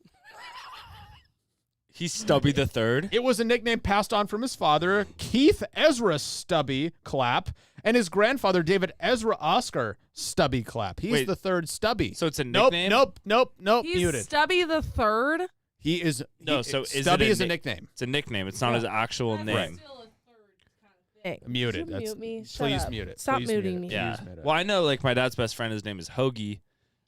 He's Stubby the Third. It was a nickname passed on from his father, Keith Ezra Stubby Clapp, and his grandfather, David Ezra Oscar Stubby Clapp. He's Wait, the third Stubby. So it's a Nope, nickname? nope. He's Muted. Stubby the Third. He is No, so is it Stubby a is a nick- nickname. It's a nickname. It's not Yeah. his actual That's name. still a third kind of thing. Muted. Did you That's mute me? Shut please up. mute it. Stop Please muting mute me. it. Yeah. Please mute it. Well, I know like my dad's best friend. His name is Hoagie.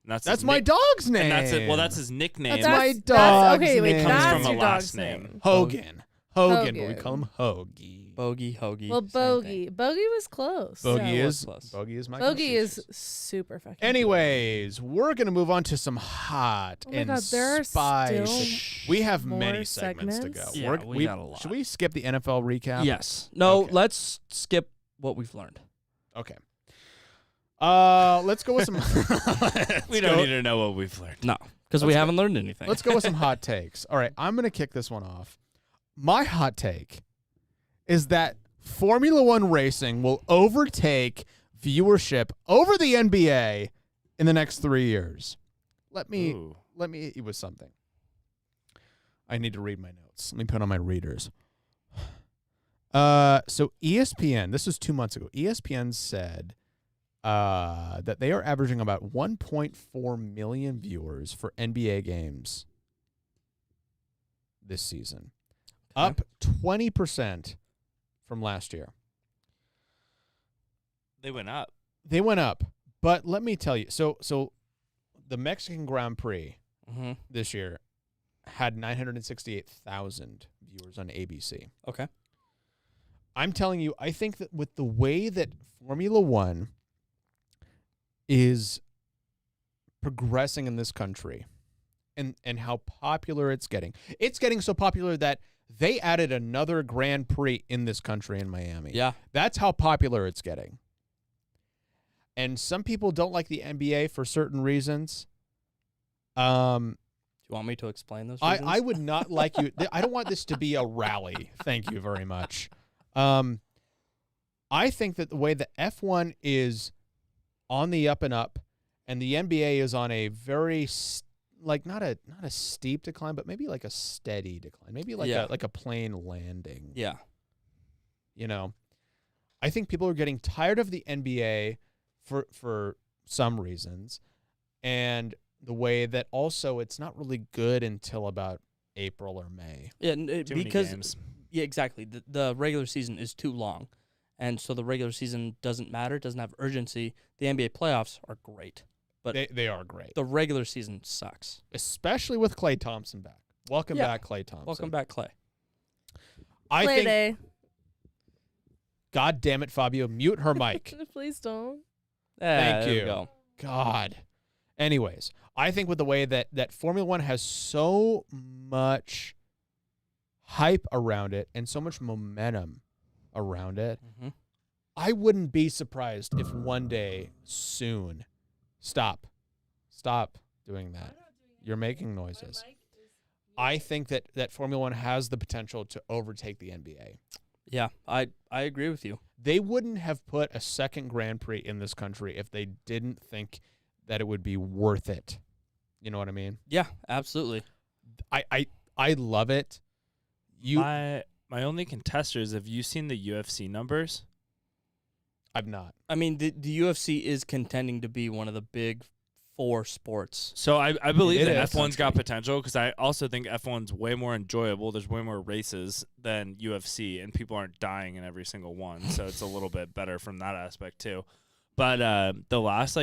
And that's my dog's name. And that's it. Well, that's his nickname. That's my dog's okay, wait, name. Comes that's from a your last dog's name. name. Hogan, but we Hogan. call him Hoagie. Bogey, Hoagie. Well, same Bogey. thing. Bogey was close. Bogey Yeah, it was is close. Bogey is my Bogey is Massachusetts. super fucking. Anyways, we're gonna move on to some hot Oh my and God, there are spicy. still We have more many segments to go. segments? Yeah, we got a lot. Should we skip the NFL recap? Yes. No, Okay. let's skip what we've learned. Okay. Let's go with some. We don't need to know what we've learned. No, because we haven't learned anything. Let's go with some hot takes. All right, I'm gonna kick this one off. My hot take is that Formula One racing will overtake viewership over the NBA in the next 3 years. Let me hit you with something. I need to read my notes. Let me put on my readers. So ESPN, this was 2 months ago. ESPN said that they are averaging about 1.4 million viewers for NBA games this season, up 20% from last year. They went up. They went up, but let me tell you. So the Mexican Grand Prix Mm-hmm. this year had 968,000 viewers on ABC. Okay. I'm telling you, I think that with the way that Formula One is progressing in this country and how popular it's getting so popular that they added another Grand Prix in this country in Miami. Yeah. That's how popular it's getting. And some people don't like the NBA for certain reasons. Do you want me to explain those reasons? I would not like you. I don't want this to be a rally. Thank you very much. I think that the way the F1 is on the up and up, and the NBA is on a very not a steep decline, but maybe like a steady decline, maybe like a plain landing. Yeah. You know, I think people are getting tired of the NBA for some reasons, and the way that also it's not really good until about April or May. Yeah, Too many because games. yeah, exactly. The regular season is too long, and so the regular season doesn't matter. Doesn't have urgency. The NBA playoffs are great, but They are great, the regular season sucks. especially with Klay Thompson back. Welcome Yeah. back, Klay Thompson. Welcome back, Clay. I Play think. day. God damn it, Fabio, mute her mic. Please don't. Thank There we you. go. God. Anyways, I think with the way that Formula One has so much hype around it and so much momentum around it, Mm-hmm. I wouldn't be surprised if one day soon. Stop doing that. You're making noises. I think that Formula One has the potential to overtake the NBA. Yeah, I agree with you. They wouldn't have put a second Grand Prix in this country if they didn't think that it would be worth it. You know what I mean? Yeah, absolutely. I love it. My only contester is, have you seen the UFC numbers? I've not. I mean, the UFC is contending to be one of the big four sports. So I believe It that is. F1's got potential, because I also think F1's way more enjoyable. There's way more races than UFC, and people aren't dying in every single one. So it's a little bit better from that aspect too. But the last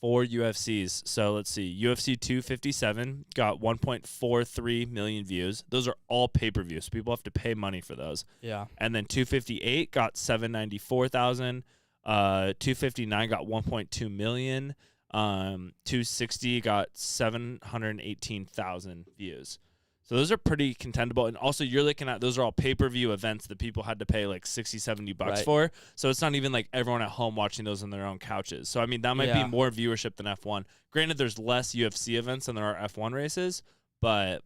4 UFCs, so let's see, UFC 257 got 1.43 million views. Those are all pay-per-view, so people have to pay money for those. Yeah. And then 258 got 794,000. 259 got 1.2 million. 260 got 718,000 views. So those are pretty contendable. And also, you're looking at, those are all pay-per-view events that people had to pay like $60-$70 Right. for. So it's not even like everyone at home watching those on their own couches. So I mean, that might be Yeah. more viewership than F1. Granted, there's less UFC events than there are F1 races, but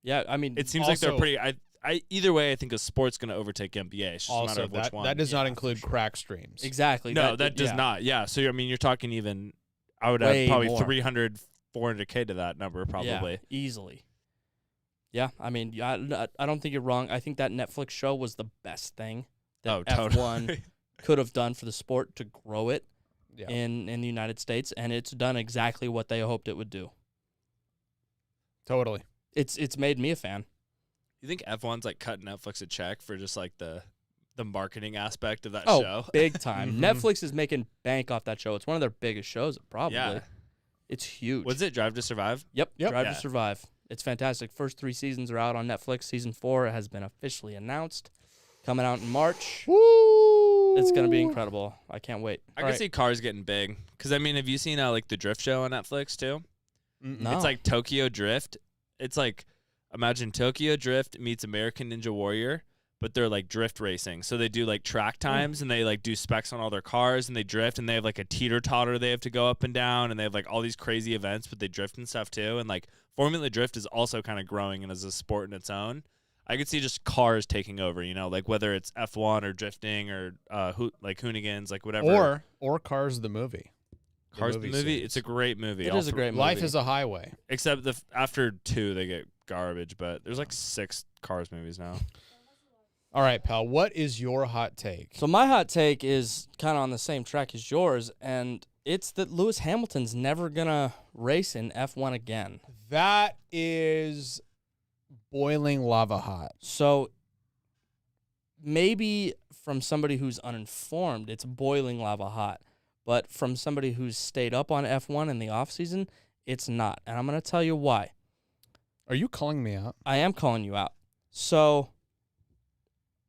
Yeah, I mean, it seems like they're Also- pretty. I either way, I think a sport's going to overtake NBA. It's just a matter Also, of which one. that does not Yeah, include for sure. crack streams. exactly. No, that does yeah. not. Yeah. So, I mean, you're talking even, I would Way add probably more. 300, 400K to that number probably. Yeah, easily. Yeah, I mean, I don't think you're wrong. I think that Netflix show was the best thing that Oh, F1 totally. could have done for the sport to grow it Yeah. in the United States, and it's done exactly what they hoped it would do. Totally. it's made me a fan. You think F1's like cut Netflix a check for just like the marketing aspect of that Oh, show? big time. Mhm. Netflix is making bank off that show. It's one of their biggest shows, probably. Yeah. It's huge. Was it Drive to Survive? Yep. Yep. Drive Yeah. to Survive. It's fantastic. First 3 seasons are out on Netflix. Season 4 has been officially announced. Coming out in March. Woo! It's going to be incredible. I can't wait. I All can right. see cars getting big. Because, I mean, have you seen like the Drift show on Netflix too? No. It's like Tokyo Drift. It's like, imagine Tokyo Drift meets American Ninja Warrior, but they're like drift racing. So they do like track times and they like do specs on all their cars and they drift and they have like a teeter-totter they have to go up and down and they have like all these crazy events, but they drift and stuff too. And like Formula Drift is also kind of growing and as a sport in its own. I could see just cars taking over, you know, like whether it's F1 or drifting or like Hoonigans, like whatever. Or Cars the movie. Cars the movie. series. It's a great movie. It is a great movie. Life is a Highway. Except after 2 they get garbage, but there's like 6 Cars movies now. All right, pal. What is your hot take? So my hot take is kind of on the same track as yours, and it's that Lewis Hamilton's never going to race in F1 again. That is boiling lava hot. So maybe from somebody who's uninformed, it's boiling lava hot. But from somebody who's stayed up on F1 in the offseason, it's not. And I'm going to tell you why. Are you calling me out? I am calling you out. So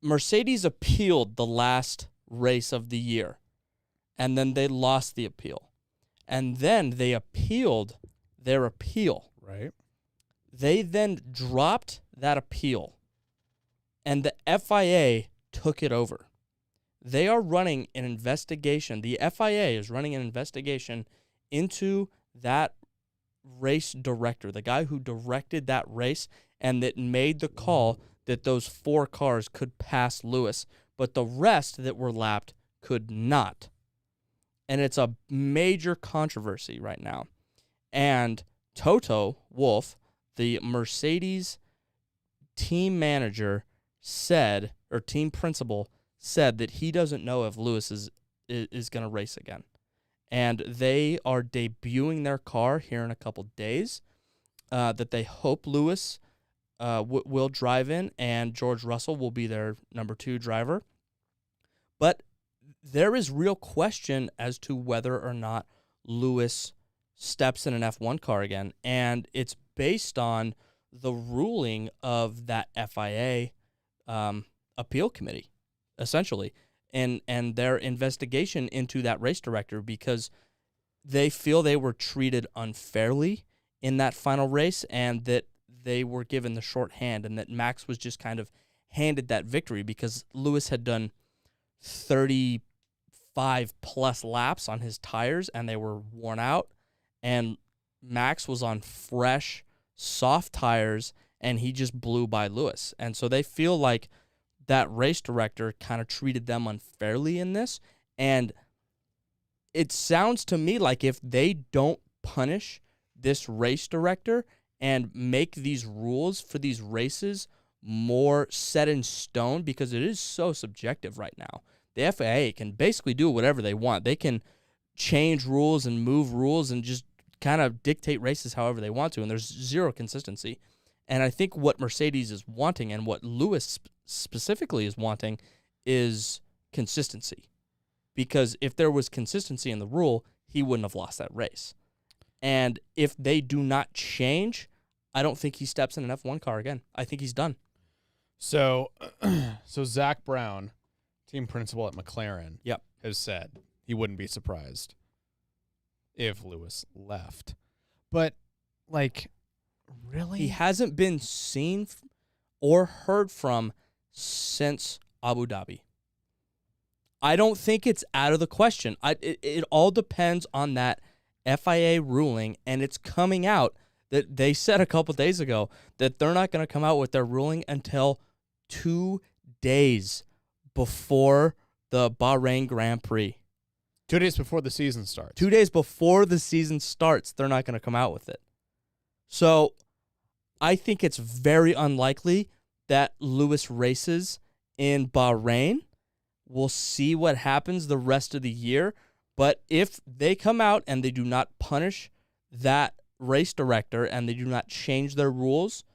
Mercedes appealed the last race of the year, and then they lost the appeal. And then they appealed their appeal. Right. They then dropped that appeal, and the FIA took it over. They are running an investigation. The FIA is running an investigation into that race director, the guy who directed that race and that made the call that those 4 cars could pass Lewis, but the rest that were lapped could not. And it's a major controversy right now. And Toto Wolff, the Mercedes team manager, said, or team principal, said that he doesn't know if Lewis is going to race again. And they are debuting their car here in a couple days that they hope Lewis will drive in, and George Russell will be their number 2 driver. But there is real question as to whether or not Lewis steps in an F1 car again, and it's based on the ruling of that FIA appeal committee, essentially, and their investigation into that race director, because they feel they were treated unfairly in that final race and that they were given the short hand and that Max was just kind of handed that victory because Lewis had done 35-plus laps on his tires and they were worn out, and Max was on fresh, soft tires, and he just blew by Lewis. And so they feel like that race director kind of treated them unfairly in this, and it sounds to me like if they don't punish this race director and make these rules for these races more set in stone, because it is so subjective right now. The FIA can basically do whatever they want. They can change rules and move rules and just kind of dictate races however they want to, and there's zero consistency. And I think what Mercedes is wanting and what Lewis specifically is wanting is consistency. Because if there was consistency in the rule, he wouldn't have lost that race. And if they do not change, I don't think he steps in an F1 car again. I think he's done. So Zach Brown, team principal at McLaren, Yep. has said he wouldn't be surprised if Lewis left. But, like, really? He hasn't been seen or heard from since Abu Dhabi. I don't think it's out of the question. It all depends on that FIA ruling, and it's coming out that they said a couple days ago that they're not going to come out with their ruling until 2 days before the Bahrain Grand Prix. 2 days before the season starts. 2 days before the season starts, they're not going to come out with it. So I think it's very unlikely that Lewis races in Bahrain. We'll see what happens the rest of the year. But if they come out and they do not punish that race director and they do not change their rules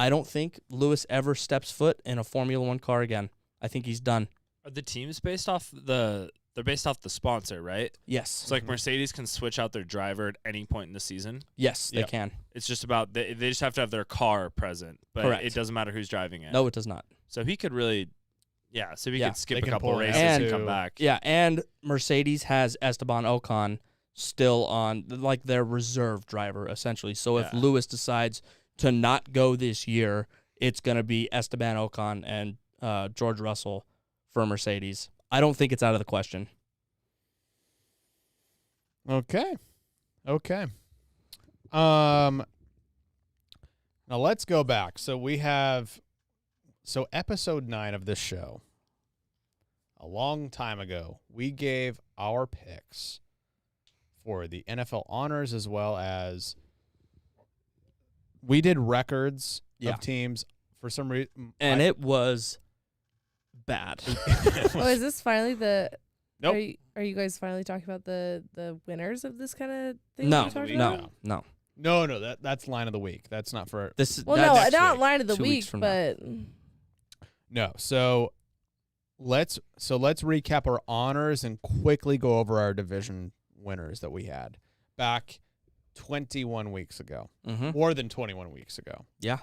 I don't think Lewis ever steps foot in a Formula One car again. I think he's done. Are the teams based off they're based off the sponsor, right? Yes. So like Mercedes can switch out their driver at any point in the season. Yes, they Yep. can. It's just about they just have to have their car present, but Correct. it doesn't matter who's driving it. No, it does not. So he could really, so he Yeah. could skip They a can couple pull races and and come back. Yeah, and Mercedes has Esteban Ocon still on, like, their reserve driver, essentially. So if Yeah. Lewis decides to not go this year, it's going to be Esteban Ocon and George Russell for Mercedes. I don't think it's out of the question. Okay. Now let's go back. So episode 9 of this show, a long time ago, we gave our picks for the NFL honors, as well as we did records Yeah. of teams for some reason. And it was bad. Oh, is this finally the? Nope. Are you guys finally talking about the winners of this kind of thing? No, we talked no. about? no. No, that's line of the week. That's not for This is Well, that's no, next not week. line of the 2 week, weeks from now. but No. So let's recap our honors and quickly go over our division winners that we had back 21 weeks ago. Mhm. More than 21 weeks ago. Yeah.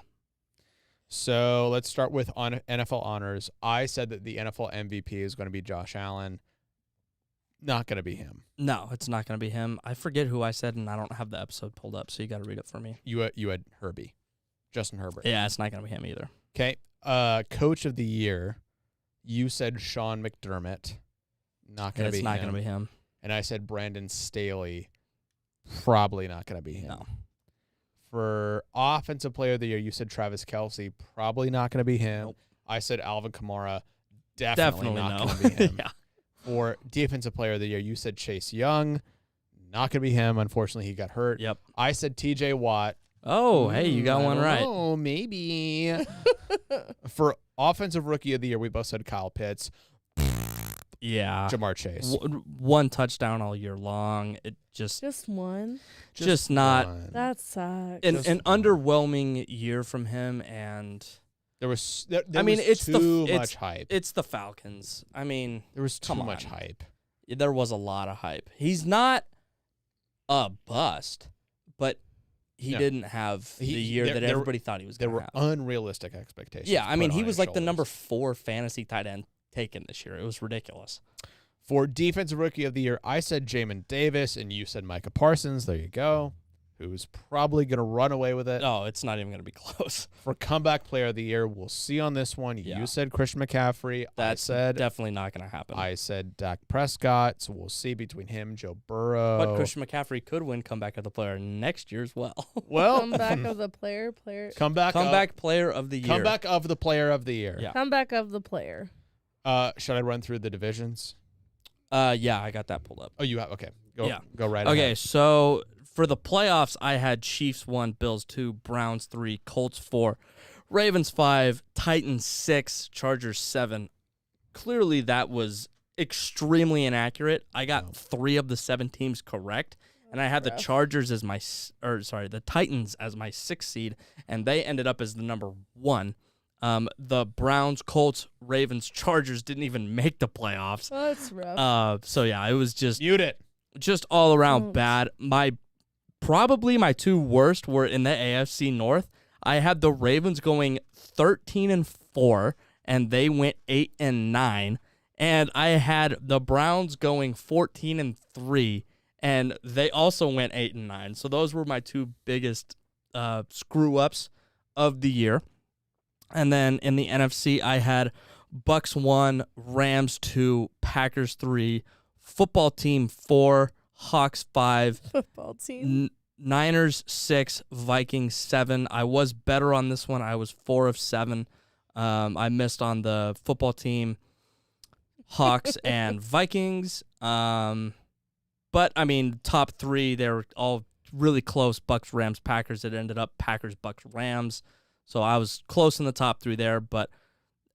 So let's start with NFL honors. I said that the NFL MVP is going to be Josh Allen. Not going to be him. No, it's not going to be him. I forget who I said, and I don't have the episode pulled up, so you got to read it for me. You had Herbie. Justin Herbert. Yeah, it's not going to be him either. Okay. Coach of the year. You said Sean McDermott. Not going to be It's not him. going to be him. And I said Brandon Staley. Probably not going to be him. No. For offensive player of the year, you said Travis Kelce. Probably not going to be him. Nope. I said Alvin Kamara. Definitely not no. going to be him. Yeah. For defensive player of the year, you said Chase Young. Not going to be him. Unfortunately, he got hurt. Yep. I said TJ Watt. Oh, hey, you got I one don't right. know, maybe. For offensive rookie of the year, we both said Kyle Pitts. Yeah. Jamar Chase. One touchdown all year long. It just one. just not one. That sucks. an Just one. underwhelming year from him, and There was. I mean, was it's too it's- much hype. it's the Falcons. I mean, There was too come much on. hype. there was a lot of hype. He's not a bust, but he No. didn't have the He- year there- that there- everybody thought he was There going were to have. unrealistic expectations. Yeah, I mean, put he on was his like the shoulders. number 4 fantasy tight end taken this year. It was ridiculous. For defensive rookie of the year, I said Jamin Davis, and you said Micah Parsons. There you go. Who's probably going to run away with it. Oh, it's not even going to be close. For comeback player of the year, we'll see on this one. Yeah. You said Christian McCaffrey. That's I said definitely not going to happen. I said Dak Prescott. So we'll see between him, Joe Burrow. But Christian McCaffrey could win comeback of the player next year as well. well, Comeback of the player. comeback player of the year. comeback of the player of the year. Yeah. Comeback of the player. Should I run through the divisions? Yeah, I got that pulled up. Oh, you have. Okay. Go. Yeah. Go right Okay, ahead. so for the playoffs, I had Chiefs 1, Bills 2, Browns 3, Colts 4, Ravens 5, Titans 6, Chargers 7. Clearly, that was extremely inaccurate. I got 3 of the 7 teams correct, and I had the rough. Chargers as the Titans as my 6th seed, and they ended up as the number 1. The Browns, Colts, Ravens, Chargers didn't even make the playoffs. Oh, that's rough. So yeah, it was Mute it. just all around Oh. bad. Probably my 2 worst were in the AFC North. I had the Ravens going 13-4, and they went 8-9, and I had the Browns going 14-3, and they also went 8-9. So those were my 2 biggest screw ups of the year. And then in the NFC, I had Bucks 1, Rams 2, Packers 3, football team 4, Hawks 5, Football team. Niners 6, Vikings 7. I was better on this one. I was 4 of 7. I missed on the football team, Hawks, and Vikings. But, I mean, top 3, they were all really close. Bucks, Rams, Packers. It ended up Packers, Bucks, Rams. So I was close in the top 3 there.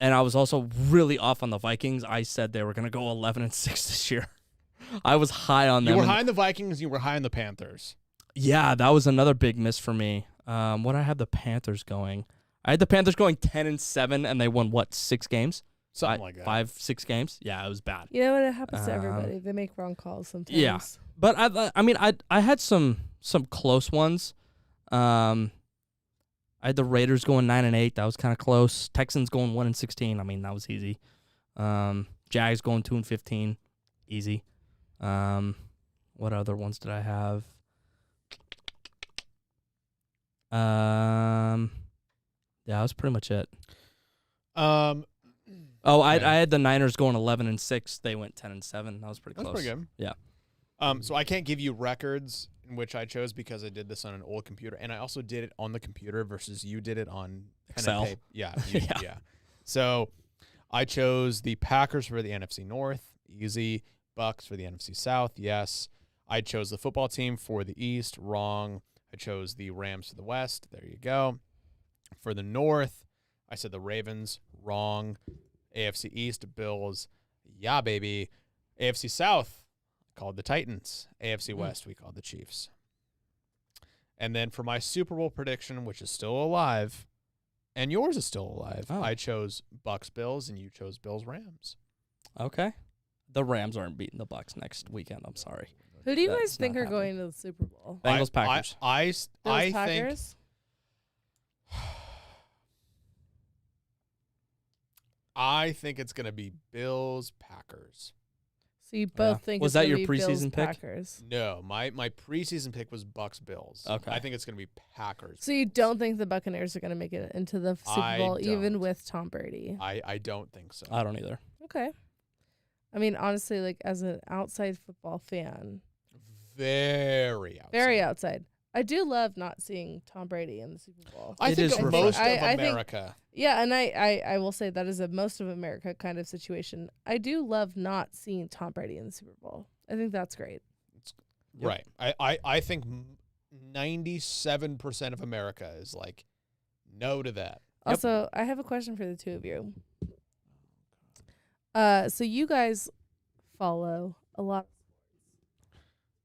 And I was also really off on the Vikings. I said they were going to go 11-6 this year. I was high on them. You were high on the Vikings. You were high on the Panthers. Yeah, that was another big miss for me. What I had the Panthers going, I had the Panthers going 10-7, and they won what, 6 games? Something like that. 5-6 games. Yeah, it was bad. You know what? It happens to everybody. They make wrong calls sometimes. Yeah. But I had some close ones. I had the Raiders going 9-8. That was kind of close. Texans going 1-16. I mean, that was easy. Jags going 2-15. Easy. What other ones did I have? Yeah, that was pretty much it. I had the Niners going 11-6. They went 10-7. That was pretty close. That's pretty good. Yeah. So I can't give you records in which I chose because I did this on an old computer, and I also did it on the computer versus you did it on Excel. Yeah, Yeah. yeah. So I chose the Packers for the NFC North, easy. Bucks for the NFC South, yes. I chose the football team for the East, wrong. I chose the Rams for the West. There you go. For the North, I said the Ravens, wrong. AFC East, Bills, yeah, baby. AFC South, I called the Titans. AFC West, we called the Chiefs. And then for my Super Bowl prediction, which is still alive, and yours is still alive, I chose Bucks, Bills, and you chose Bills, Rams. Okay. The Rams aren't beating the Bucks next weekend. I'm sorry. Who do you That's guys think not are happening. going to the Super Bowl? Bengals, Packers. I Bills, think Packers? I think it's going to be Bills, Packers. So you both think Was it's that gonna your be preseason Bills, pick? Packers. No, my preseason pick was Bucks, Bills. Okay. I think it's going to be Packers. So you don't think the Buccaneers are going to make it into the Super I Bowl, even don't. with Tom Brady? I don't think so. I don't either. Okay. I mean, honestly, like as an outside football fan, Very outside. very outside, I do love not seeing Tom Brady in the Super Bowl. I It think is most refreshing. of I think- America. Yeah, and I will say that is a most of America kind of situation. I do love not seeing Tom Brady in the Super Bowl. I think that's great. Right. I think 97% of America is like no to that. Also, I have a question for the two of you. So you guys follow a lot.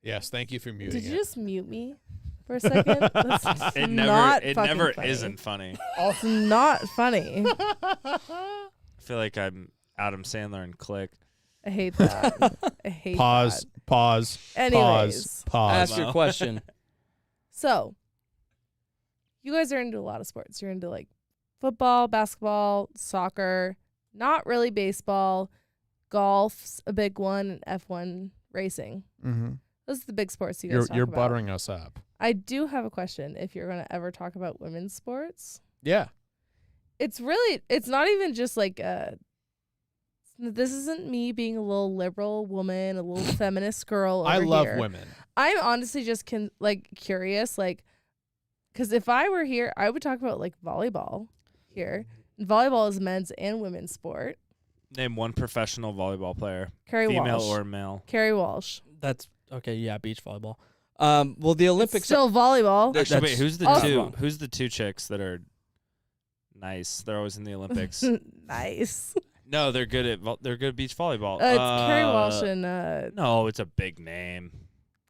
Yes, thank you for muting Did you it. just mute me for a second? That's It not never fucking funny. isn't funny. It's not funny. I feel like I'm Adam Sandler and Click. I hate that. I hate Pause, that. pause, Anyways. pause. Ask your question. So, you guys are into a lot of sports. You're into like football, basketball, soccer, not really baseball, golf's a big one, and F1 racing. Mm-hmm. Those are the big sports you guys talk You're about. buttering us up. I do have a question if you're going to ever talk about women's sports. Yeah. It's not even just like this isn't me being a little liberal woman, a little feminist girl over I love here. women. I'm honestly just curious, like, because if I were here, I would talk about like volleyball here. And volleyball is a men's and women's sport. Name one professional volleyball player, Carrie female Walsh. or male. Carrie Walsh. That's okay. Yeah, beach volleyball. Well, the Olympics. Still volleyball. Actually, wait, That's who's the also two? wrong. Who's the two chicks that are nice? They're always in the Olympics. Nice. No, they're good at beach volleyball. It's Carrie Walsh and No, it's a big name.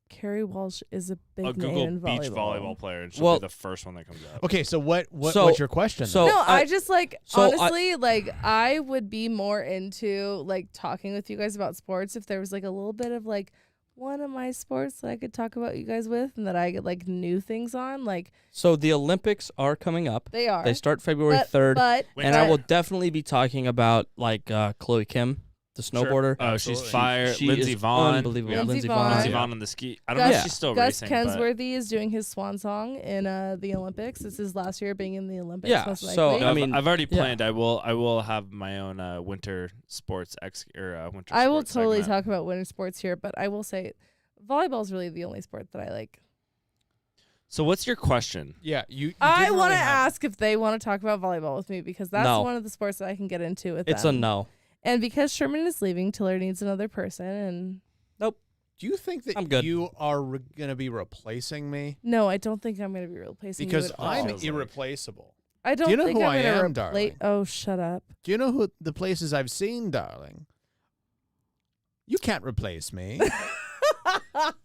Carrie Walsh is a big I'll name Google in beach volleyball. volleyball player, and she'll Well- be the first one that comes up. Okay, so what's So- your question? so- then? No, I I- just like so I- honestly like I would be more into like talking with you guys about sports if there was like a little bit of like one of my sports that I could talk about you guys with and that I could like knew things on. Like So the Olympics are coming up. they are. They start February but, 3rd, But and I will definitely be talking about like Chloe Kim, the snowboarder. Oh, she's Absolutely. fire. She Lindsey is Vaughn. unbelievable. Lindsey Lindsey Vaughn. Lindsey Yeah. Vaughn on the ski. I don't know if Gus- she's still Gus racing. but Kensworthy is doing his swan song in the Olympics. This is last year being in the Olympics. Yeah, most so, likely. I mean, I've already yeah. planned. I will have my own winter sports winter. I will sports totally segment. talk about winter sports here, but I will say volleyball is really the only sport that I like. So what's your question? yeah, you I didn't want to really have- ask if they want to talk about volleyball with me because that's No. one of the sports that I can get into with It's them. a no. And because Sherman is leaving, Tiller needs another person. And Do you think that I'm good. you are going to be replacing me? no, I don't think I'm going to be replacing Because you at all. I'm Feels like- irreplaceable. I don't you know think who I'm I going to am, replace. darling? Oh, shut up. Do you know who the places I've seen, darling? You can't replace me.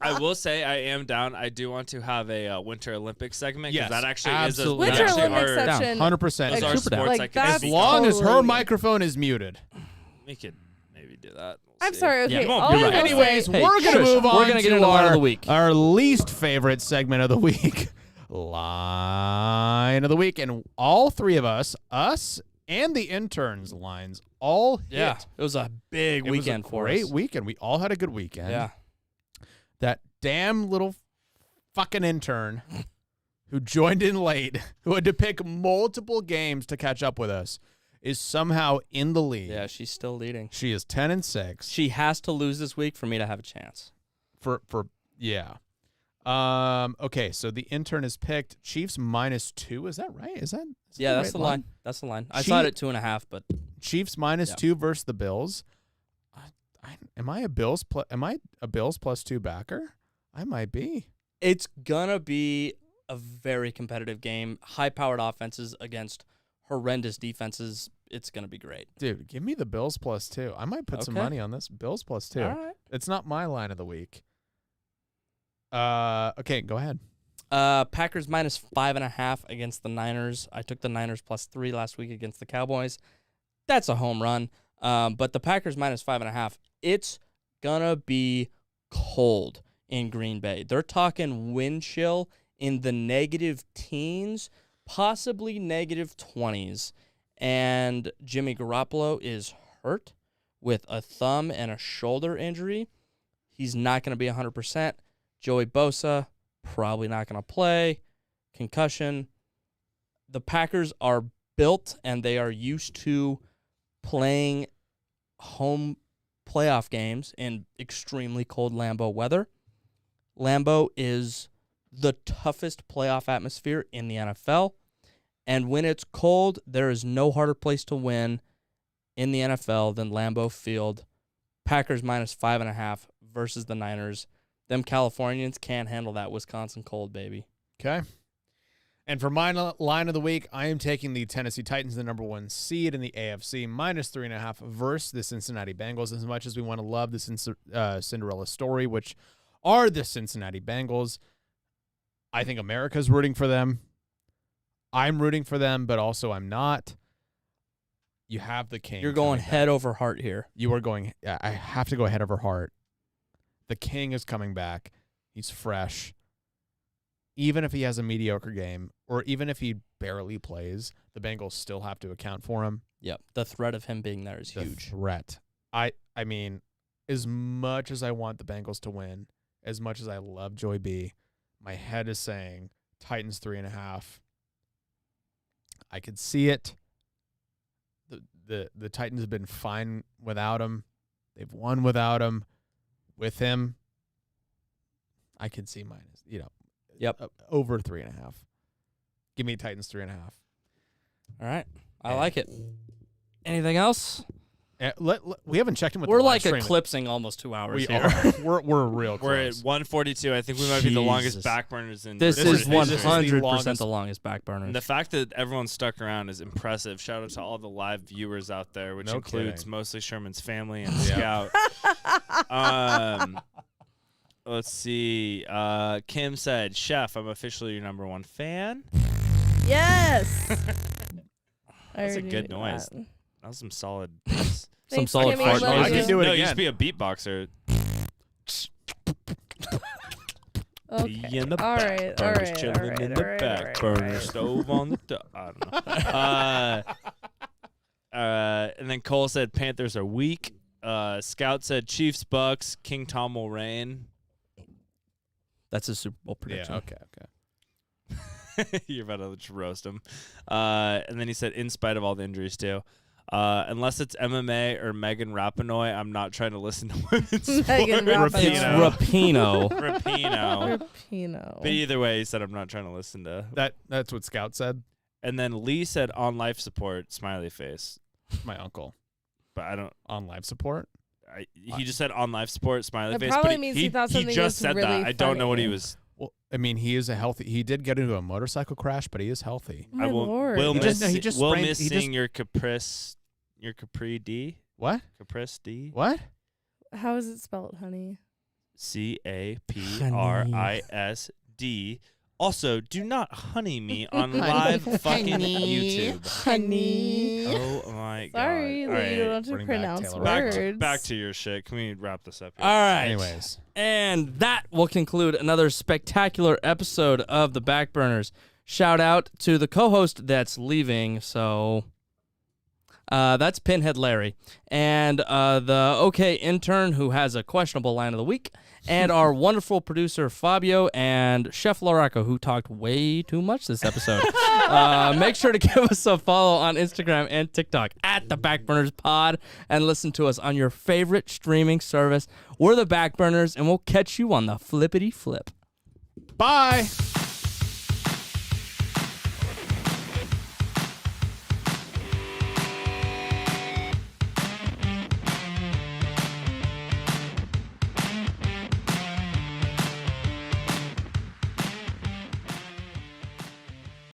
I will say I am down. I do want to have a Winter Olympics segment because Yes, that actually absolutely. is Winter actually Olympics our, section. 100%. those are Super sports like I can that's As speak long on. as her totally- microphone is muted. We could maybe do that. We'll I'm see. sorry. Okay. Yeah, all you're I right. will Anyways, say- Hey, we're going to shush. move on We're gonna get to into line of our, the week. our least favorite segment of the week, line of the week. And all three of us and the interns' lines all hit. Yeah, it was a big It weekend was a for great us. weekend. We all had a good weekend. Yeah. That damn little fucking intern who joined in late, who had to pick multiple games to catch up with us, is somehow in the lead. Yeah, she's still leading. She is 10-6. She has to lose this week for me to have a chance. Yeah. Okay, so the intern is picked Chiefs -2. Is that right? Is that Yeah, that's right the line. That's the line. I saw it at 2.5, but Chiefs -2 versus the Bills. Am I a Bills +2 backer? I might be. it's gonna be a very competitive game. High-powered offenses against horrendous defenses. It's gonna be great. Dude, give me the Bills +2. I might put some Okay. money on this. Bills +2. All right. It's not my line of the week. Okay, go ahead. Packers -5.5 against the Niners. I took the Niners +3 last week against the Cowboys. That's a home run. But the Packers -5.5. It's gonna be cold in Green Bay. They're talking wind chill in the negative teens, possibly negative 20s. And Jimmy Garoppolo is hurt with a thumb and a shoulder injury. He's not going to be 100%. Joey Bosa, probably not going to play. Concussion. The Packers are built and they are used to playing home playoff games in extremely cold Lambeau weather. Lambeau is the toughest playoff atmosphere in the NFL. And when it's cold, there is no harder place to win in the NFL than Lambeau Field. Packers -5.5 versus the Niners. Them Californians can't handle that Wisconsin cold, baby. Okay. And for my line of the week, I am taking the Tennessee Titans, the #1 seed in the AFC, -3.5 versus the Cincinnati Bengals. As much as we want to love the Cinderella story, which are the Cincinnati Bengals, I think America's rooting for them. I'm rooting for them, but also I'm not. You have the king. You're going coming head back. over heart here. You are going. I have to go head over heart. The king is coming back. He's fresh. Even if he has a mediocre game, or even if he barely plays, the Bengals still have to account for him. Yep. The threat of him being there is The huge. threat. I mean, as much as I want the Bengals to win, as much as I love Joy B, my head is saying Titans 3.5. I could see it. The Titans have been fine without him. They've won without him. With him, I could see Yep. over 3.5. Give me Titans 3.5. All right. I Yeah. like it. Anything else? We haven't checked in with We're the live like stream. eclipsing almost 2 hours We here. are. We're real We're at close. 142. I think we might be the longest Jesus. backburners in. This is This is the 100% longest- the longest backburner. And the fact that everyone stuck around is impressive. Shout out to all the live viewers out there, which No includes kidding. mostly Sherman's family and Yeah. Scout. Let's see. Kim said, "Chef, I'm officially your #1 fan." Yes. That's a good noise. That was some solid. Thanks, solid Kimmy. fart Love noises. you. I can do it no, you again. should be a beatboxer. Okay. Be in the All back right, burner, all right, chilling all right, in all the right, back all right, burner, all right. stove on the top. I don't know. And then Cole said Panthers are weak. Scout said Chiefs, Bucks, King Tom will reign. That's a Super Bowl prediction. Yeah, okay. You're about to just roast him. And then he said, in spite of all the injuries too. Unless it's MMA or Megan Rapinoe, I'm not trying to listen to women's Megan sports. It's Rapinoe. Rapino. Rapino. Rapino. But either way, he said, I'm not trying to listen to. That's what Scout said. And then Lee said, on life support, smiley face. My uncle But I don't. on live support. He just said on life support, smiley That face. probably but means he thought something just was said really that. I don't know what he funny. was. Well, I mean, he did get into a motorcycle crash, but he is healthy. My I will. Lord. Will He miss. just- he just will sprained- miss he just- seeing your Capri D. What? Caprice D. What? How is it spelled, honey? CAPRISD. Also, do not honey me on live fucking YouTube. Honey. Oh my Sorry god. that you don't have to bring back pronounce Taylor. words. Back to your shit. Can we wrap this up here? All right. Anyways, And that will conclude another spectacular episode of the Backburners. Shout out to the co-host that's leaving. So that's Pinhead Larry. And the OK intern who has a questionable line of the week. And our wonderful producer Fabio and Chef Laraco who talked way too much this episode. Make sure to give us a follow on Instagram and TikTok at the Backburners Pod and listen to us on your favorite streaming service. We're the Backburners and we'll catch you on the flippity flip. bye.